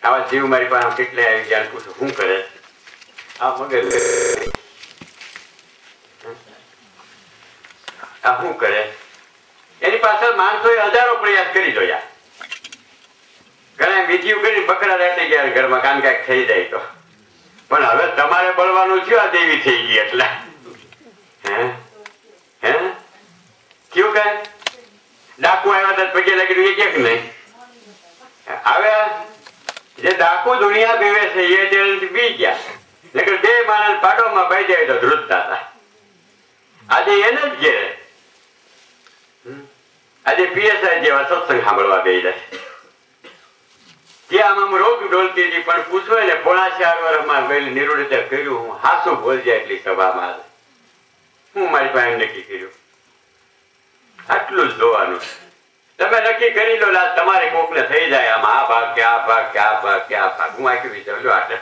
આવા જીવ મારી પાસે કેટલે આવી જાય પૂછું શું કરે આ મગર આ શું કરે એની પાછળ માણસો હજારો પ્રયાસ કરી જોયા ઘણા બીજી કરી બકરા રહેતી ગયા ઘરમાં કાન કાંઈક થઈ જાય તો પણ હવે તમારે બળવાનું થયું આ દેવી થઈ ગઈ એટલે હે હે કયું કઈ ડાકુ આવ્યા હતા પગે લાગી એ ક્યાંક નહીં હવે જે ડાકુ દુનિયા પીવે છે એ જેલથી બી ગયા નકર બે માણસ પાડોમાં ભાઈ જાય તો ધ્રુજતા હતા આજે એને જ ઘેરે આજે પીએસઆઈ જેવા સત્સંગ સાંભળવા બે જાય ત્યાં આમ રોગ ડોલતી હતી પણ પૂછો ને 4.5 વર્ષમાં ગયેલી નિરૂઢતા કર્યું હું હાસુ બોલજે એટલી સભામાં હું મારી પાસે નક્કી કર્યું આટલું જ જોવાનું તમે નક્કી કરી લો તમારે કોકને થઈ જાય આમ આ ભાગ કે આ ભાગ કે આ ભાગ કે આ ભાગ હું આખી વિચારજો આટલે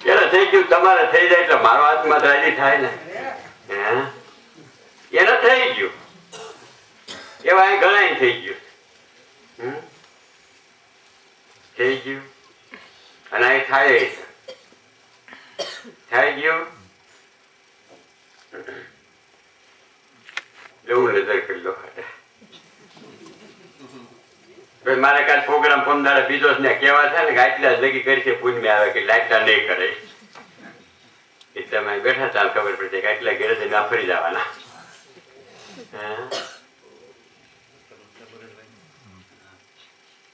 એને થઈ ગયું તમારે થઈ જાય એટલે મારો હાથમાં રાજી થાય ને એને થઈ ગયું એવા ઘણા થઈ ગયું થઈ ગયું અને અહીં થાય થઈ ગયું એવું નજર કરી લો મારે કાલ પ્રોગ્રામ પંદર બીજો ને કેવા છે ને કે આટલા જગી કરી છે પુણ્ય આવે કે લાગતા નહીં કરે એટલે અમે બેઠા ચાલ ખબર પડશે કે આટલા ઘેરે જઈને ફરી જવાના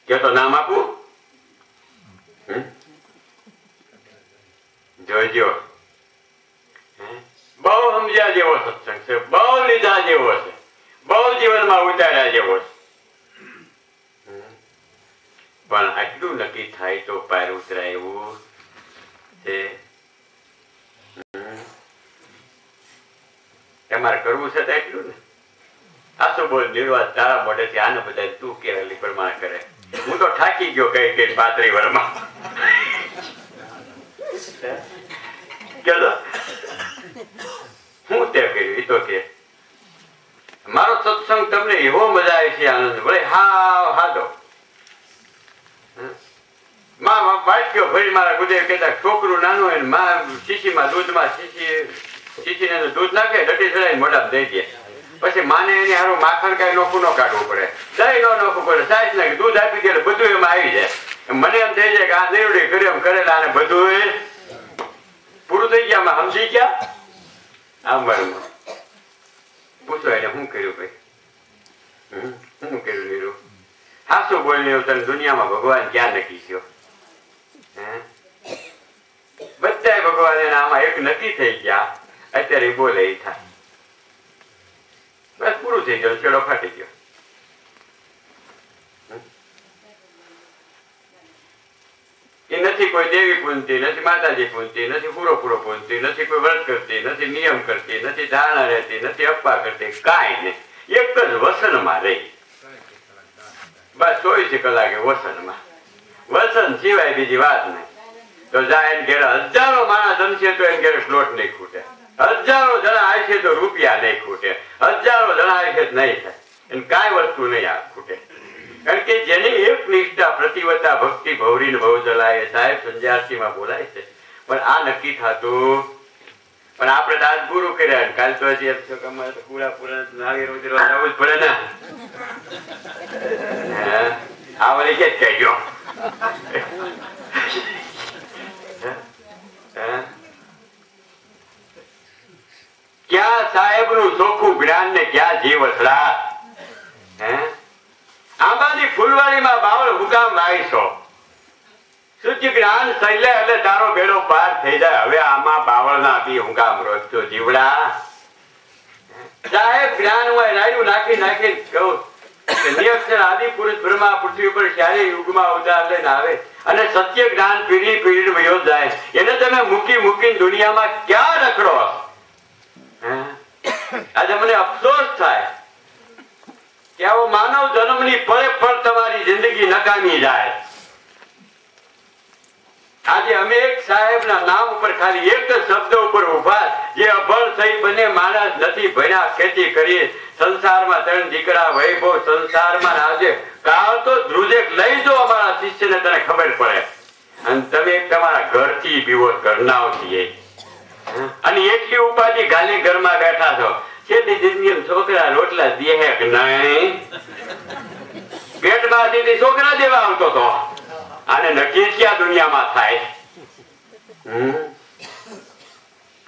કે તો નામ આપું જોજો બહુ સમજ્યા જેવો સત્સંગ છે બહુ લીધા જેવો છે બહુ જીવનમાં ઉતાર્યા જેવો છે પણ આટલું નક્કી થાય તો પાર ઉતરાય એવું છે તમારે કરવું છે તો એટલું ને આ શું બોલ નિર્વાસ તારા મોઢેથી આને બધા તું કેરેલી પ્રમાણ કરે હું તો થાકી ગયો કઈ કઈ 35 વર્ષમાં હું તે કર્યું એ તો કે મારો સત્સંગ તમને એવો મજા આવે છે આનંદ ભલે હા હાદો વાટક્યો ફરી મારા ગુદેવ કહેતા છોકરું નાનું હોય ને માં શીશીમાં દૂધમાં શીશીને દૂધ નાખે ડટી ચડાવી મોઢામાં દઈ દે પછી માને એની હારું માખણ કઈ નોખું ન કાઢવું પડે દહીં ન નોખવું પડે સાઈઝ નાખી દૂધ આપી દે બધું એમાં આવી જાય મને એમ થઈ જાય કે આ નિર્ણય કર્યો એમ કરેલા અને બધું પૂરું થઈ ગયા આમાં સમજી ગયા આમ વારમાં પૂછો એને શું કર્યું ભાઈ શું કર્યું નીરું હાસું બોલીને તને દુનિયામાં ભગવાન ક્યાં નક્કી થયો બધા ભગવાન એને આમાં એક નક્કી થઈ ગયા અત્યારે બોલે એ થાય બસ પૂરું થઈ ગયું છેડો ફાટી ગયો એ નથી કોઈ દેવી પૂજતી નથી માતાજી પૂજતી નથી પૂરો પૂજતી નથી કોઈ વ્રત કરતી નથી નિયમ કરતી નથી ધારણા રહેતી નથી અપ્પા કરતી કાંઈ નહીં એક જ વસનમાં રહી બસ 24 કલાકે વસનમાં વસન સિવાય બીજી વાત નહીં તો જાય ઘેરે હજારો માણસ જમશે તો એને ઘેરે સ્લોટ નહીં ખૂટે હજારો જણા આવશે તો રૂપિયા નહીં ખૂટે હજારો જણા આવશે નહીં થાય એને કાંઈ વસ્તુ નહીં આ ખૂટે કારણ કે જેની એક નિષ્ઠા પ્રતિવતા ભક્તિ ભૌરીને બહુ જલાય સાહેબ સંજારસીમાં બોલાય છે પણ આ નક્કી થતું પણ આપણે તો આજ ગુરુ કર્યા કાલ તો હજી એમ છો કે અમારે તો પૂરા નાળી રોજ રોજ આવવું જ પડે ને આ વળી કે જ કહી ગયો ક્યાં સાહેબ નું ચોખ્ખું જ્ઞાન ને ક્યાં જીવ અથડા આંબાની ફૂલવાડીમાં બાવળ હુકામ વાવીશો શુદ્ધ જ્ઞાન સહેલે એટલે તારો બેડો પાર થઈ જાય હવે આમાં બાવળ ના બી હુકામ રોજતો જીવડા સાહેબ જ્ઞાન હોય રાયું નાખી કહું નિરક્ષર આદિ પુરુષ બ્રહ્મા પૃથ્વી ઉપર ક્યારે યુગમાં અવતાર લઈને આવે અને સત્ય જ્ઞાન પીઢી પીઢી વયો જાય એને તમે મૂકીને દુનિયામાં ક્યાં રખડો આજે મને અફસોસ થાય કે આવો માનવ જન્મની પળે તમારી જિંદગી નકામી જાય આજે અમે એક સાહેબના નામ ઉપર ખાલી એક જ શબ્દ ઉપર ઉભા જે અભણ થઈ બને માણસ નથી ભણ્યા ખેતી કરી સંસારમાં 3 દીકરા વૈભવ સંસારમાં આજે કાળ તો ધ્રુજે લઈ જો અમારા શિષ્યને તને ખબર પડે અને તમે તમારા ઘરથી પીવો ઘરનાઓથી અને એટલી ઉપાધિ ગાલી ઘરમાં બેઠા છો છેલ્લી જિંદગી છોકરા રોટલા દે કે નહીં પેટમાંથી છોકરા દેવા આવતો તો આને નક્કી ક્યાં દુનિયામાં થાય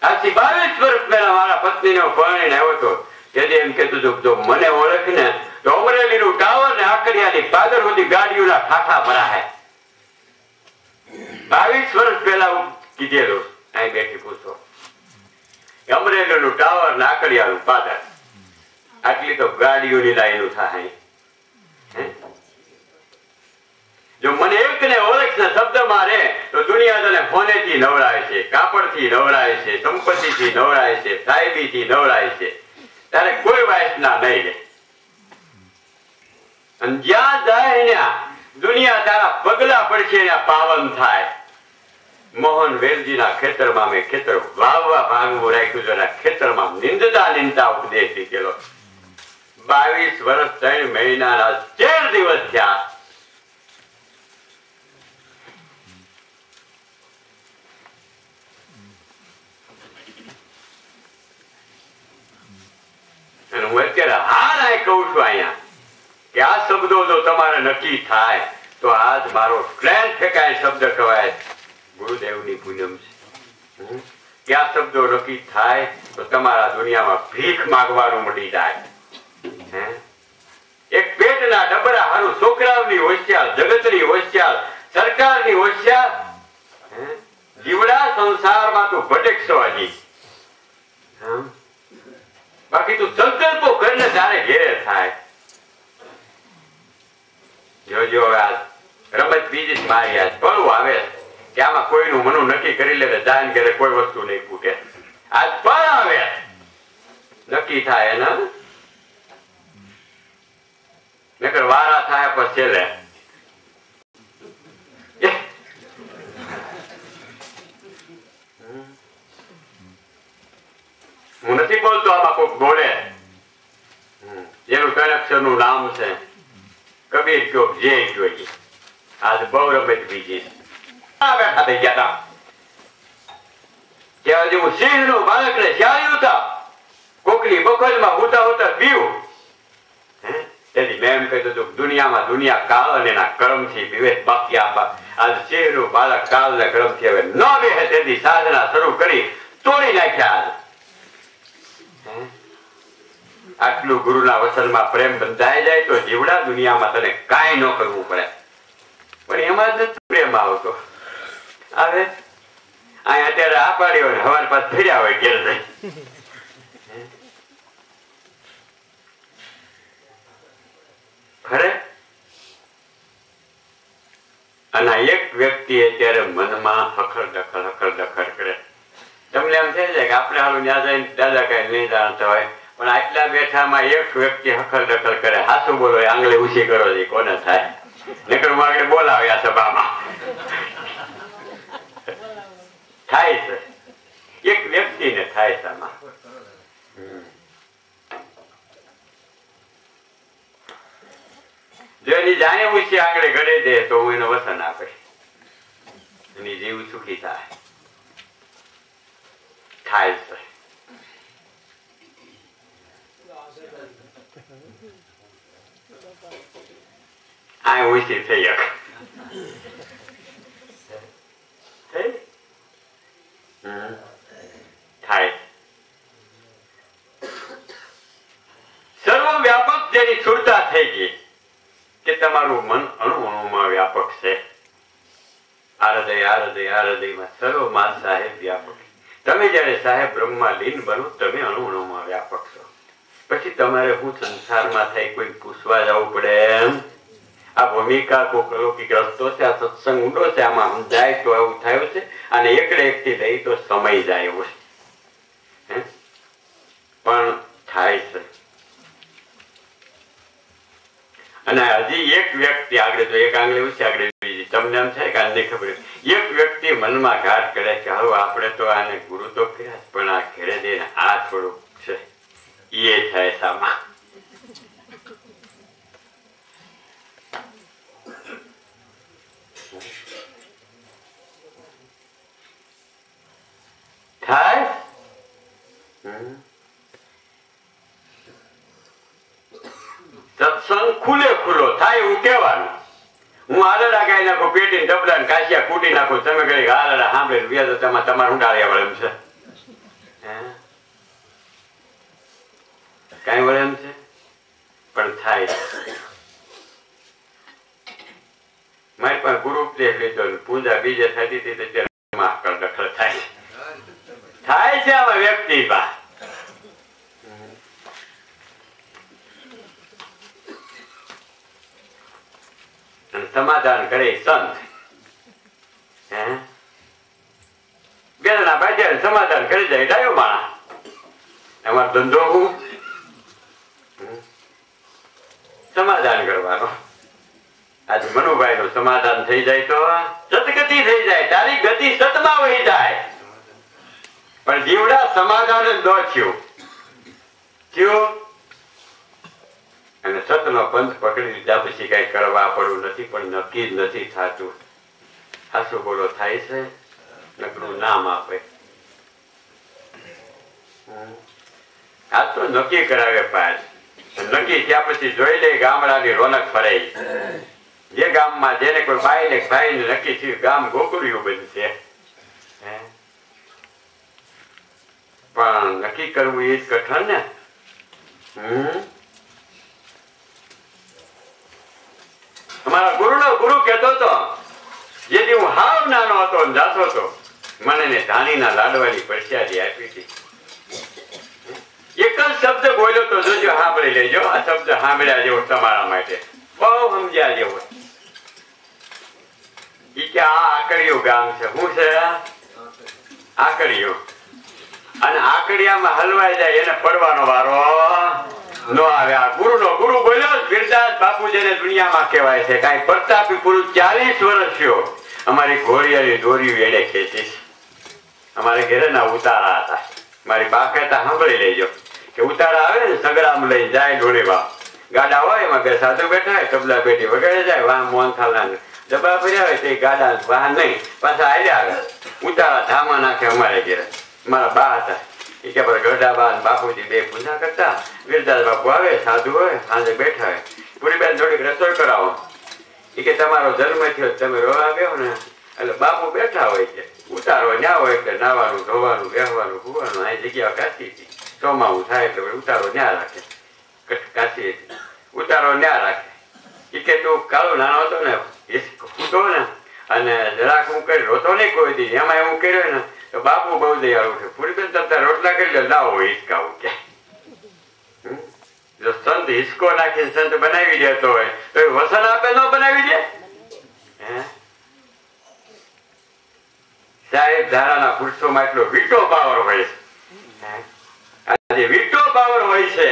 આજથી 22 વર્ષ પહેલા મારા પત્નીને પરણીને આવ્યો હતો તેથી એમ કહેતું હતું જો મને ઓળખ ને તો અમરેલીનું ટાવર ને આકડિયાની પાદર સુધી ગાડીઓના ઠાઠા ભરાય 22 વર્ષ પહેલા હું કીધેલું અહીં બેઠી પૂછો અમરેલીનું ટાવર ને આકડિયાનું પાદર આટલી તો ગાડીઓની લાઈનો થાય જો મને એક ને ઓળખ ને શબ્દ મારે તો દુનિયા તને ફોનેથી નવરાય છે કાપડથી નવરાય છે સંપત્તિથી નવરાય છે સાહેબીથી નવરાય છે તારે કોઈ વાસના નહીં રહે અને જ્યાં જાય ત્યાં દુનિયા તારા પગલા પડશે ને પાવન થાય મોહન વેલજીના ખેતરમાં મેં ખેતર વાવવા ભાંગવું રાખ્યું છે ખેતરમાં નિંદતા ઉપદેશ લીધેલો 22 વર્ષ 3 મહિનાના 13 દિવસ થયા અને હું અત્યારે હાર કહું છું અહીંયા કે આ શબ્દો જો તમારે નક્કી થાય તો આજ મારો ટ્રેન ફેંકાય શબ્દ કહેવાય ગુરુદેવની પૂનમ છે કે આ શબ્દો નક્કી થાય તો તમારા દુનિયામાં ભીખ માંગવાનું મળી જાય એક પેટના ડબરા હારું છોકરાઓની હોશિયાર જગતની હોશિયાર સરકારની હોશિયાર જીવડા સંસારમાં તું ભટકશો હજી બાકી તું સંકલ્પો કરીને તારે ઘેરે થાય જોજો આજ રમત બીજી જ મારી આજ પડવું આવે કે આમાં કોઈનું મનું નક્કી કરી લે જાન ઘરે કોઈ વસ્તુ નહીં ફૂટે આજ પણ આવે નક્કી થાય ને નકર વારા થાય પછી છેલ્લે હું નથી બોલતો આમાં કોઈક બોલે જેનું 3 અક્ષરનું નામ છે કબીર કયો જે જોઈએ આજ બહુ રમત બીજી બેઠા થઈ ગયા ત્યાં હજી હું સિંહ નું બાળકને ચાલ્યું હતા કોકની બખોલમાં હોતા હોતા પીવું તેથી મેં એમ કહ્યું હતું દુનિયામાં દુનિયા કાળ અને એના કર્મથી વિવેક બાકી આજ સિંહ નું બાળક કાળ ને કર્મથી હવે ન બેહે તેથી સાધના શરૂ કરી તોડી નાખ્યા આટલું ગુરુના વચનમાં પ્રેમ બંધાઈ જાય તો જીવડા દુનિયામાં તને કાંઈ ન કરવું પડે પણ એમાં જ પ્રેમ આવતો આવે અહીંયા અત્યારે આ પાડ્યો ને હવાર પાસ ફર્યા હોય ઘેર જઈ ખરે અને એક વ્યક્તિ અત્યારે મનમાં હખર દખર કરે તમને એમ થાય છે કે આપણે હાલું ત્યાં જઈને દાદા કઈ નહીં જાણતા હોય પણ આટલા બેઠામાં એક વ્યક્તિ હખર દખલ કરે હાથું બોલો આંગળી ઊંચી કરો છે કોને થાય નકર હું આગળ બોલાવે આ સભામાં થાય છે એક વ્યક્તિને થાય છે આમાં જો એની જાણે ઊંચી આંગળી ઘડે દે તો હું એનો વસન આપે એની જીવ સુખી થાય થાય છે આ ઊંચી થઈ થાય સર્વ વ્યાપક જેની સુરતા થઈ ગઈ કે તમારું મન અણુ અણુમાં વ્યાપક છે આ હૃદયમાં સર્વમાં સાહેબ વ્યાપક તમે જયારે સાહેબ બ્રહ્મમાં લીન બનો તમે અણુ અણુમાં વ્યાપક છો પછી તમારે હું સંસારમાં થાય કોઈ પૂછવા જવું પડે એમ આ ભૂમિકા કોઈક રસ્તો છે આ સત્સંગ ઊંડો છે આમાં સમજાય તો એવું થયું છે અને એકડે એકથી લઈ તો સમય જાય એવું છે પણ થાય છે અને હજી એક વ્યક્તિ આગળ જો એક આંગળી ઊંચી આગળ બીજી તમને એમ થાય કે આ નહીં ખબર. એક વ્યક્તિ મનમાં ઘાટ કરે કે હવે આપણે તો આને ગુરુ તો કર્યા પણ આ ઘેરે જઈને આ થોડુંક છે એ થાય સામા. થાય સત્સંગ ખુલે ખુલ્લો થાય એવું કેવાનું. હું આલડા ગાઈ નાખું પેટી ડબલા ને કાશિયા કૂટી નાખું, તમે કઈ આલડા સાંભળે વ્યાજ તમારે ઊંડાળ્યા વળે એમ છે. કઈ વળે એમ છે પણ થાય. મારી પાસે ગુરુ ઉપદેશ લીધો પૂજા બીજે થતી હતી દખલ થાય થાય છે આમાં વ્યક્તિ પા. સમાધાન કરે સંત બે જણા ભાઈ સમાધાન કરી જાય ડાયો માણા. એમાં ધંધો હું સમાધાન કરવાનો. આજે મનુભાઈ નું સમાધાન થઈ જાય તો સદગતિ થઈ જાય, તારી ગતિ સતમાં વહી જાય. પણ જીવડા સમાધાન જ ન થયું અને સતનો પંથ પકડી લીધા પછી કઈ કરવા પડવું નથી, પણ નક્કી જ નથી થતું. હાસુ બોલો થાય છે નકરું નામ આપે. આ તો નક્કી કરાવે પાછ. નક્કી થયા પછી જોઈ લે ગામડાની રોનક ફરાઈ. જે ગામમાં જેને કોઈ બાઈ ને ભાઈ ને નક્કી થયું ગામ ગોકુળિયું બનશે. પણ નક્કી કરવું એ જ કઠણ ને. અમારા ગુરુ કહેતો હતો, જેથી હું હાવ નાનો હતો જાતો હતો મને ધાણીના લાડવાની પ્રસાદી આપી હતી. એક જ શબ્દ બોલ્યો તો જોજો સાંભળી લેજો. આ શબ્દ સાંભળ્યા જેવો તમારા માટે બહુ સમજ્યા જેવો. ઈ કે આ આકડિયું ગામ છે. શું છે આકડિયું? અને આકડિયામાં હલવાઈ જાય એને પડવાનો વારો નો આવે. આ ગુરુ બોલ્યો બિરદાસ બાપુ જેને દુનિયામાં કહેવાય છે. કઈ પ્રતાપી પુરુષ 40 વર્ષ થયો અમારી ઘોડિયાની દોરી વેડે ખેંચીશ. અમારે ઘરે ના ઉતારા હતા. મારી બા કહેતા સાંભળી લેજો કે ઉતારા આવે ને સગડામ લઈ જાય ડોળીમાં ગાડા હોય એમાં બે સાધુ બેઠા હોય તબલા પેટી વગાડે જાય વાહ મોહનથાલ ડબ્બા ભર્યા હોય તે ગાડા વાહન નહીં પાછા આવ્યા આવે ઉતારા ધામા નાખે. અમારે ઘરે મારા બા હતા એ કે ગઢા બા બાપુજી બે પૂજા કરતા. વીરદાસ બાપુ આવે સાધુ હોય સાંજે બેઠા હોય પૂરી બેન થોડીક રસોઈ કરાવો. એ કે તમારો જન્મ થયો તમે રોવા આવ્યો ને એટલે બાપુ બેઠા હોય છે. ઉતારો ન્યા હોય એટલે નાવાનું ધોવાનું બેહવાનું હુવાનું આ જગ્યા કાશી હતી. ચોમાવું થાય એટલે ઉતારો ન્યા રાખે. કાશી ઉતારો ન્યા રાખે. એ કે તું કાળો નાનો હતો ને ફૂટો ને અને જરાક હું કરી રોતો નહીં કોઈ દી એમાં એવું કર્યો ને તો બાપુ બહુ દયાળુ છે. પૂરી બેન તમે રોટલા કરી લે લાવો હિસકાવું કે. જો સંત હિસકો નાખીને સંત બનાવી દેતો હોય તો એ વસન આપે ન બનાવી દે. સાહેબ ધારાના પુરુષોમાં એટલો વીટો પાવર હોય છે. આજે વીટો પાવર હોય છે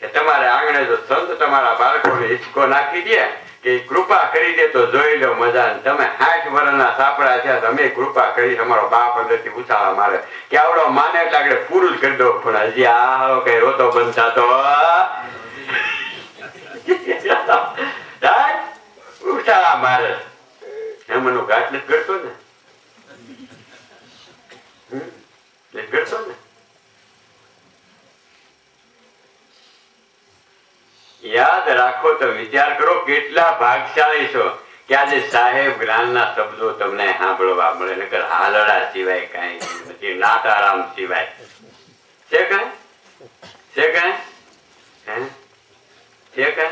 કે તમારે આંગણે જો સંત તમારા બાળકોને હિસકો નાખી દે કે કૃપા કરી દે તો જોઈ લો મજા. તમે 60 વર્ષના સાપડા થયા તમે કૃપા કરી અમારો બાપ અંદરથી ઉછાળા મારે કે આવડો માને એટલે આગળ પૂરું જ કરી દો. પણ હજી આ કઈ રોતો બંધ થતો ઉછાળા મારે એમનું ઘાટ નથી કરતો ને કરતો ને. યાદ રાખો તો વિચાર કરો કેટલા ભાગશાળી છો કે આજે સાહેબ જ્ઞાનના શબ્દો તમને સાંભળવા મળે. નકર હાલડા સિવાય કઈ નથી, નાતારામ સિવાય છે કઈ છે કઈ છે કઈ.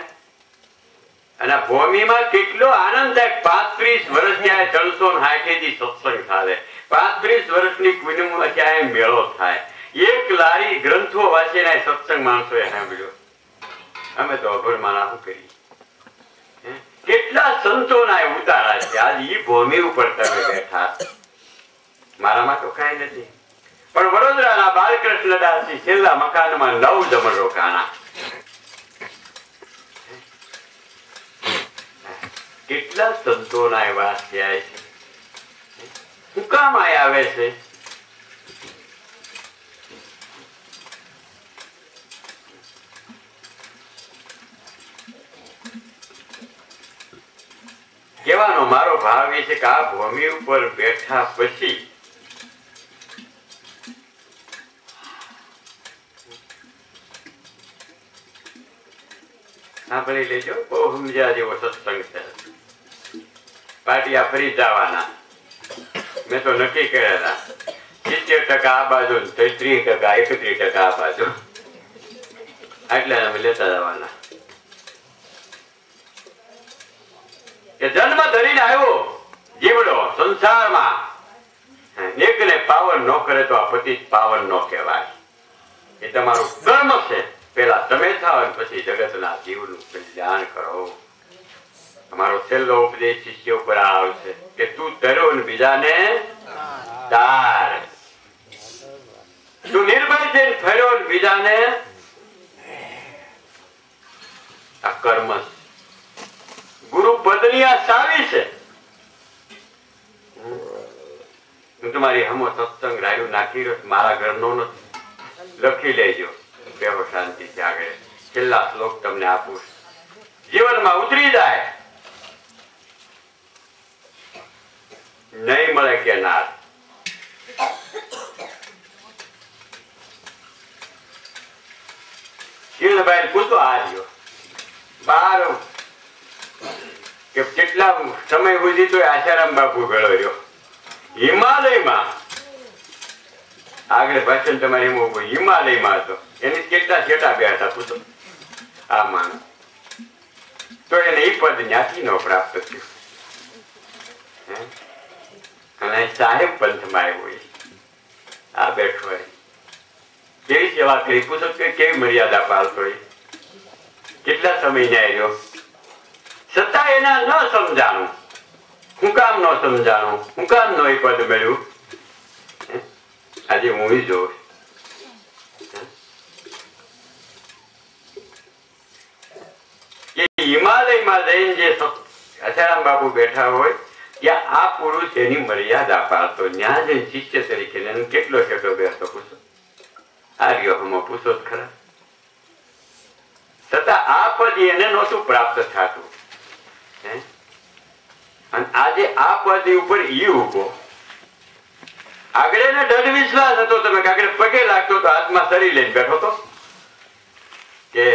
અને ભૂમિમાં કેટલો આનંદ થાય. 35 વર્ષ ક્યાંય 360 થી સત્સંગ થાય. 35 વર્ષની પુણ્યમાં ક્યાંય મેળો થાય. એક લારી ગ્રંથો વાંચીને સત્સંગ માણસો એ સાંભળ્યો. અમે તો અભરમાં શું કરીએ. કેટલા સંતોના ઉતારા છે. આજ ઈ ભૂમિ ઉપર તમે બેઠા. મારામાં તો કઈ નથી પણ વડોદરાના બાલકૃષ્ણદાસજી છેલ્લા મકાનમાં 9 જમણ રોકાણા. કેટલા સંતોના એવા થયા છે. શું કામ આવે છે? કહેવાનો મારો ભાવ એ છે કે આ ભૂમિ ઉપર બેઠા પછી સાંભળી લેજો, બહુ સમજ્યા જેવો સત્સંગ છે. પાટિયા ફરી જવાના મેં તો નક્કી કરેલા 70% આ બાજુ, 30%, 31% આ બાજુ, એટલે અમે લેતા જવાના. કે જન્મ ધરીને આવ્યો જીવડો સંસારમાં, એકને પાવન ન કરે તો આ પતિ પાવન ન કહેવાય. એ તમારું કર્મ છે. પેલા તમે થાવ પછી જગતના જીવનું કલ્યાણ કરો. અમારો છેલ્લો ઉપદેશ શિષ્ય ઉપર આવશે કે તું તરો ને બીજાને તાર. તું નિર્ભય થઈને ફર્યો ને બીજાને. આ કર્મ ગુરુ પદની આ સારી છે. હું તમારી હમો સત્સંગ રાયુ નાખી રહ્યો, મારા ઘરનો નથી. લખી લેજો, બેહો શાંતિથી. આગળ છેલ્લા શ્લોક તમને આપું. જીવનમાં ઉતરી જાય નહીં મળે કે ના. કિરણભાઈ પૂછો આવ્યો બાર કે કેટલા સમય સુધી તો આશારામ બાપુ ગળો રહ્યો હિમાલયમાં. આગળ ભાષણ તમારે એમ હિમાલયમાં હતો. એની કેટલા છેટા બે હતા પૂછો આ માણસ. તો એને એ પદ જ્ઞાતિ નો પ્રાપ્ત થયું. અને સાહેબ પંથમાં આવ્યો. આ બેઠો કેવી સેવા કરી પૂછો કે કેવી મર્યાદા પાલતો. કેટલા સમય ન્યાય રહ્યો છતાં એના ન સમજાણું. હું કામ ન સમજાણું? હું કામ નો એ પદ મળ્યું? આજે હું જોઉં કે હિમાલયમાં જઈને જે આસારામ બાપુ બેઠા હોય ત્યાં આ પુરુષ એની મર્યાદા પાડતો. ત્યાં જઈને શિષ્ય તરીકે કેટલો કેટલો બેસતો પૂછો. આ રહ્યો હમો પૂછો જ ખરા. છતાં આ પદ એને નહોતું પ્રાપ્ત થતું. અને આજે આ પદ ઉપર ઈ ઉભો. આગળ એને દઢ વિશ્વાસ હતો. તમે આગળ પગે લાગતો તો હાથમાં શરીર લઈને બેઠો હતો કે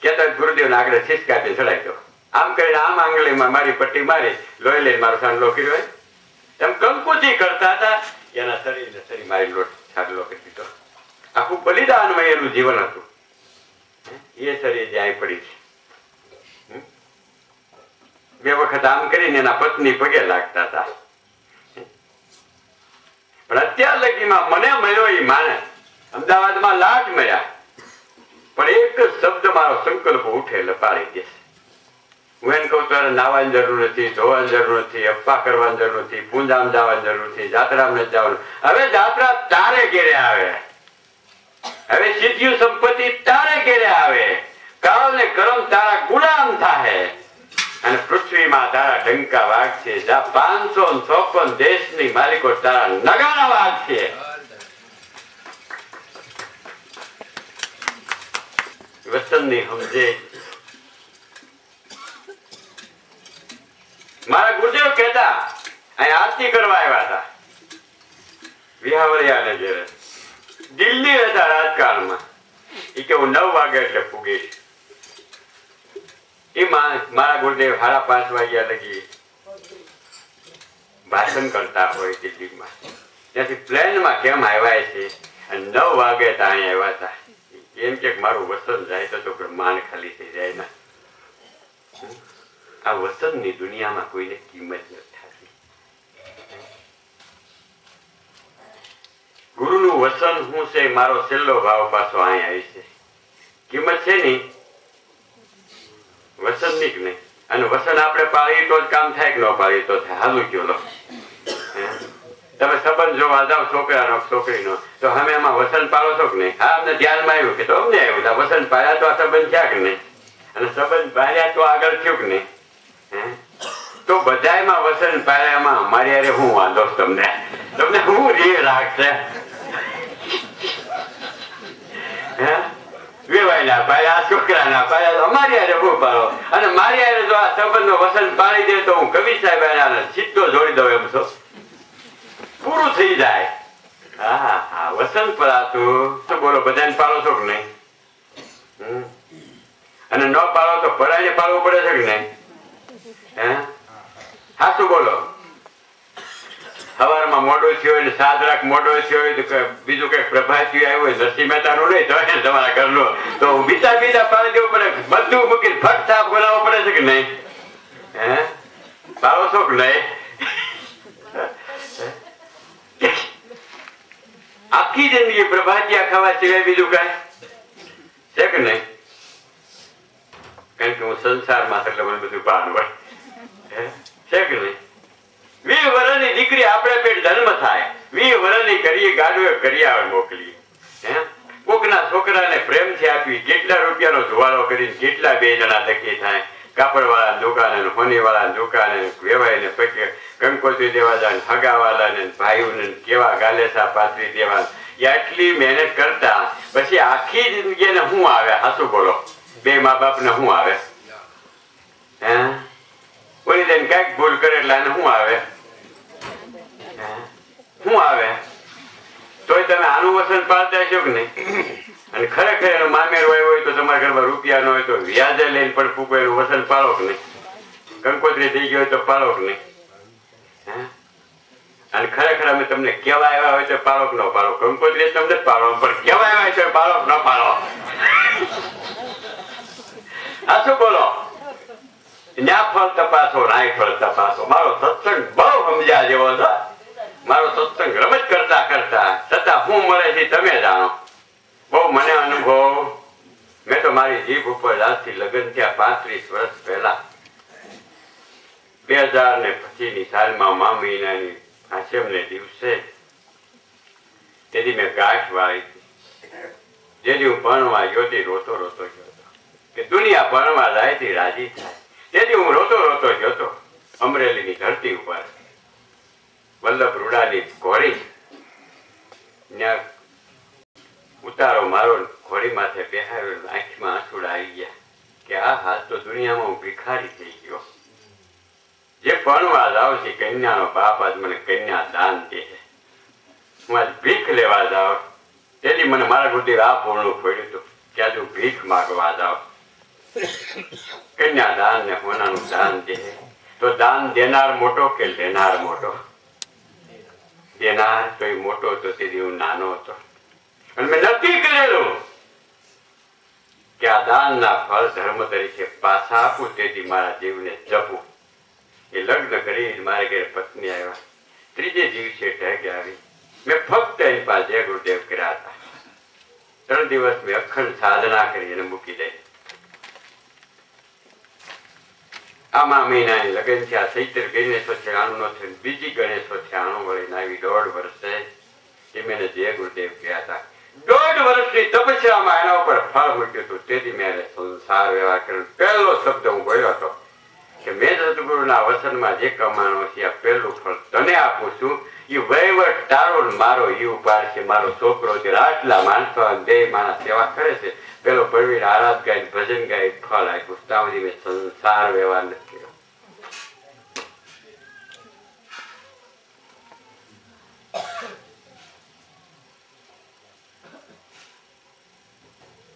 કેતા ગુરુદેવ ને આગળ શિષ્કાથી ચડાવી દો. આમ કરીને આમ આંગળીમાં મારી પટ્ટી મારી લોહી લઈને મારો સાંડલો કર્યો એમ કંકુચી કરતા હતા. એના શરીરને શરીર મારી લોટ સાંડલો કરી દીધો. આખું બલિદાનમાં એનું જીવન હતું. એ શરીર જ્યાં પડી છે. બે વખત આમ કરીને એના પત્ની પગે લાગતા હતા. પણ અત્યાર લગીમાં મને મળ્યો એ માણસ અમદાવાદમાં લાખ મળ્યા, પણ એક શબ્દ મારો સંકલ્પ ઉઠે લપાડી દે. હું એને કહું તારે નાવાની જરૂર નથી, ધોવાની જરૂર નથી, અપ્પા કરવાની જરૂર નથી, પૂંજામ જવાની જરૂર નથી, જાત્રામાં નથી જવાનું. હવે જાત્રા તારે ઘેરે આવે. હવે સિદ્ધિયું સંપત્તિ તારે ઘેરે આવે. કાળ ને કરમ તારા ગુલામ થાય અને પૃથ્વીમાં તારા ડંકા વાગશે. જ્યાં 556 દેશની માલિકો તારા નગારા વાગશે. વસનની સમજે. મારા ગુરુદેવ કહેતા અહીં આરતી કરવા આવ્યા હતા વિહાવરિયા ને ઘેરે. દિલ્હી હતા રાજકારણમાં. એ કે હું 9 વાગે એટલે પૂગીશ. એમાં મારા ગુરુદેવ 5:30 વાગ્યા લગી ભાષણ કરતા હોય દિલ્હીમાં. ત્યાંથી પ્લેનમાં કેમ આવ્યા છે અને 9 વાગે ત્યાં આવ્યા હતા. એમ કે મારું વસન જાય તો બ્રહ્માંડ ખાલી થઈ જાય ને. આ વસનની દુનિયામાં કોઈને કિંમત નથી થતી. ગુરુનું વસન શું છે મારો છેલ્લો ભાવ પાછો અહીં આવી છે. કિંમત છે ની વસન ની જ નહીં. અને વસન આપણે પાળીએ તો જ કામ થાય કે ન પાળીએ તો થાય. હાલું કયો લો. તમે સંબંધ જોવા જાવ છોકરાનો છોકરીનો તો અમે એમાં વસન પાડો છો કે નહીં? હા, અમને ધ્યાનમાં આવ્યું કે તો અમને આવ્યું વસન પાડ્યા તો આ સંબંધ થયા કે નહીં? અને સંબંધ પાડ્યા તો આગળ થયું કે નહીં? તો બધાયમાં વસન પાળ્યામાં અમારી યારે હું વાંધો તમને તમને હું રે રાખશે વેવાયના પાડ્યા છોકરાના પાડ્યા અમારી યારે હું પાડો અને મારી યારે જો આ સંબંધનો વસન પાડી દે તો હું કવિ સાહેબ સીધો જોડી દઉં એમ છો પૂરું થઈ જાય. હા હા વસન પડાતું તો બોલો બધાને પાડો છો કે નહીં? અને ન પાડો તો પડાઈને પાડવું પડે છે કે નહીં? હે હા શું બોલો? સવારમાં મોડો થયો હોય સાદરાક મોડો થયો હોય તો બીજું કઈ પ્રભાતી આવ્યું હોય નરસિંહ મહેતાનું નહીં તો તમારા ઘરનો તો બીજા પાડી દેવું પડે બધું મૂકીને ફટ સાફ બનાવવો પડે છે કે નહીં? હે પાડો છો કે નહીં? આખી જિંદગી પ્રભાતિયા ખાવા સિવાય બીજું કઈ છે કે નહીં? કારણ કે હું સંસારમાં એટલે મને બધું ભાન હોય છે કે નહીં? 20 વર્ષની દીકરી આપણે પેટ જન્મ થાય 20 વર્ષની કરીએ ગાડુએ કરિયાવર મોકલી કોકના છોકરાને પ્રેમથી આપી કેટલા રૂપિયાનો ધુવાળો કરીને કેટલા 2 જણા ધકી થાય કાપડ વાળા દુકાને હોની વાળા દુકાને વેવાઈને પછી કંકોત્રી દેવા જાય હગાવાલાને ભાઈઓને કેવા ગાલેસા પાથરી દેવા આટલી મહેનત કરતા પછી આખી જિંદગીને શું આવે? હાસુ બોલો 2 મા બાપને શું આવે? હે બોલી દઈને કઈક ભૂલ કરે એટલે શું આવે? શું આવે? તોય તમે આનું વસન પાડતા છો કે નહીં? અને ખરેખર એનો મામેર હોય તો તમારા ઘરમાં રૂપિયા ન હોય તો વ્યાજે લઈને પણ ફૂકો એનું વસન પાડો કે નહીં? કંકોત્રી થઈ ગયો હોય તો પાડો કે નહીં? અને ખરેખર અમે તમને કેવા આવ્યા હોય તો પાડો કે ન પાડો? કંકોત્રી તમને પાડો પણ કેવા આવ્યા હોય તો પાડો કે ન પાડો? આ શું બોલો? ન્યા ફળ તપાસો નાય ફળ તપાસો. મારો સત્સંગ બહુ સમજ્યા જેવો છે. મારો સત્સંગ રમત કરતા કરતા છતાં શું મળે છે તમે જાણો. બહુ મને અનુભવ. મેં તો મારી જીભ ઉપર આજથી લગ્ન થયા 35 વર્ષ પહેલા 2025ની સાલમાં મા મહિનાની આશ્રમને દિવસે તેથી મેં ગાંઠ વાળી જેથી હું ભણવા ગયો રોતો રોતો ગયો કે દુનિયા ભણવા જાય તે રાજી થાય. તેથી હું રોતો રોતો જતો અમરેલીની ધરતી ઉપર વલ્લભ રૂડાની ઘોડી ત્યાં ઉતારો મારો ઘોડી માથે બેહાડ્યો આંખમાં આંસુડા આવી ગયા કે આ હાથ તો દુનિયામાં હું ભિખારી થઈ ગયો. જે ભણવા જાઉં છે કન્યાનો બાપ આજ મને કન્યા દાન દે છે. હું આજ ભીખ લેવા જાઉં તેથી મને મારા ગુરુદેવ આ પૂર્ણ ખોડ્યું હતું કે આજે હું ભીખ માગવા જાઉં. કન્યા દાન ને હોનાનું દાન દે તો દાન દેનાર મોટો કે લેનાર મોટો? દેનાર તો એ મોટો હતો તેથી હું નાનો હતો અને મેં નક્કી કરેલું કે આ દાનના ફળ ધર્મ તરીકે પાછા આપું તેથી મારા જીવને જપું. એ લગ્ન કરી મારે ઘરે પત્ની આવ્યા. 3જે દિવસે ઢેગ આવી. મેં ફક્ત એની પાસે જય ગુરુદેવ કર્યા હતા. 3 દિવસ મેં અખંડ સાધના કરી એને મૂકી દઈ. આમાં મહિનાની લગ્ન થયા 1993 નો થયો. બીજી ગણેશો 96 વળી આવી 1.5 વર્ષે એ મેં જય ગુરુદેવ કર્યા હતા. 1.5 વર્ષની તપસ્યામાં એના ઉપર ફળ મૂક્યું હતું. તેથી મેં સંસાર વ્યવહાર કર્યો. પહેલો શબ્દ હું બોલ્યો હતો કે મેં સદગુરુના વસનમાં જે કમાણો છે આ પહેલું ફળ તને આપું છું. એ વહીવટ તારો મારો એ ઉપાડ છે. મારો છોકરો છે આટલા માણસો દેહ માના સેવા કરે છે. પેલો પ્રવીણ આરાધ ગાય ભજન ગાય ફળ આપ્યું. ત્યાં સુધી મેં સંસાર વ્યવહાર નથી કર્યો.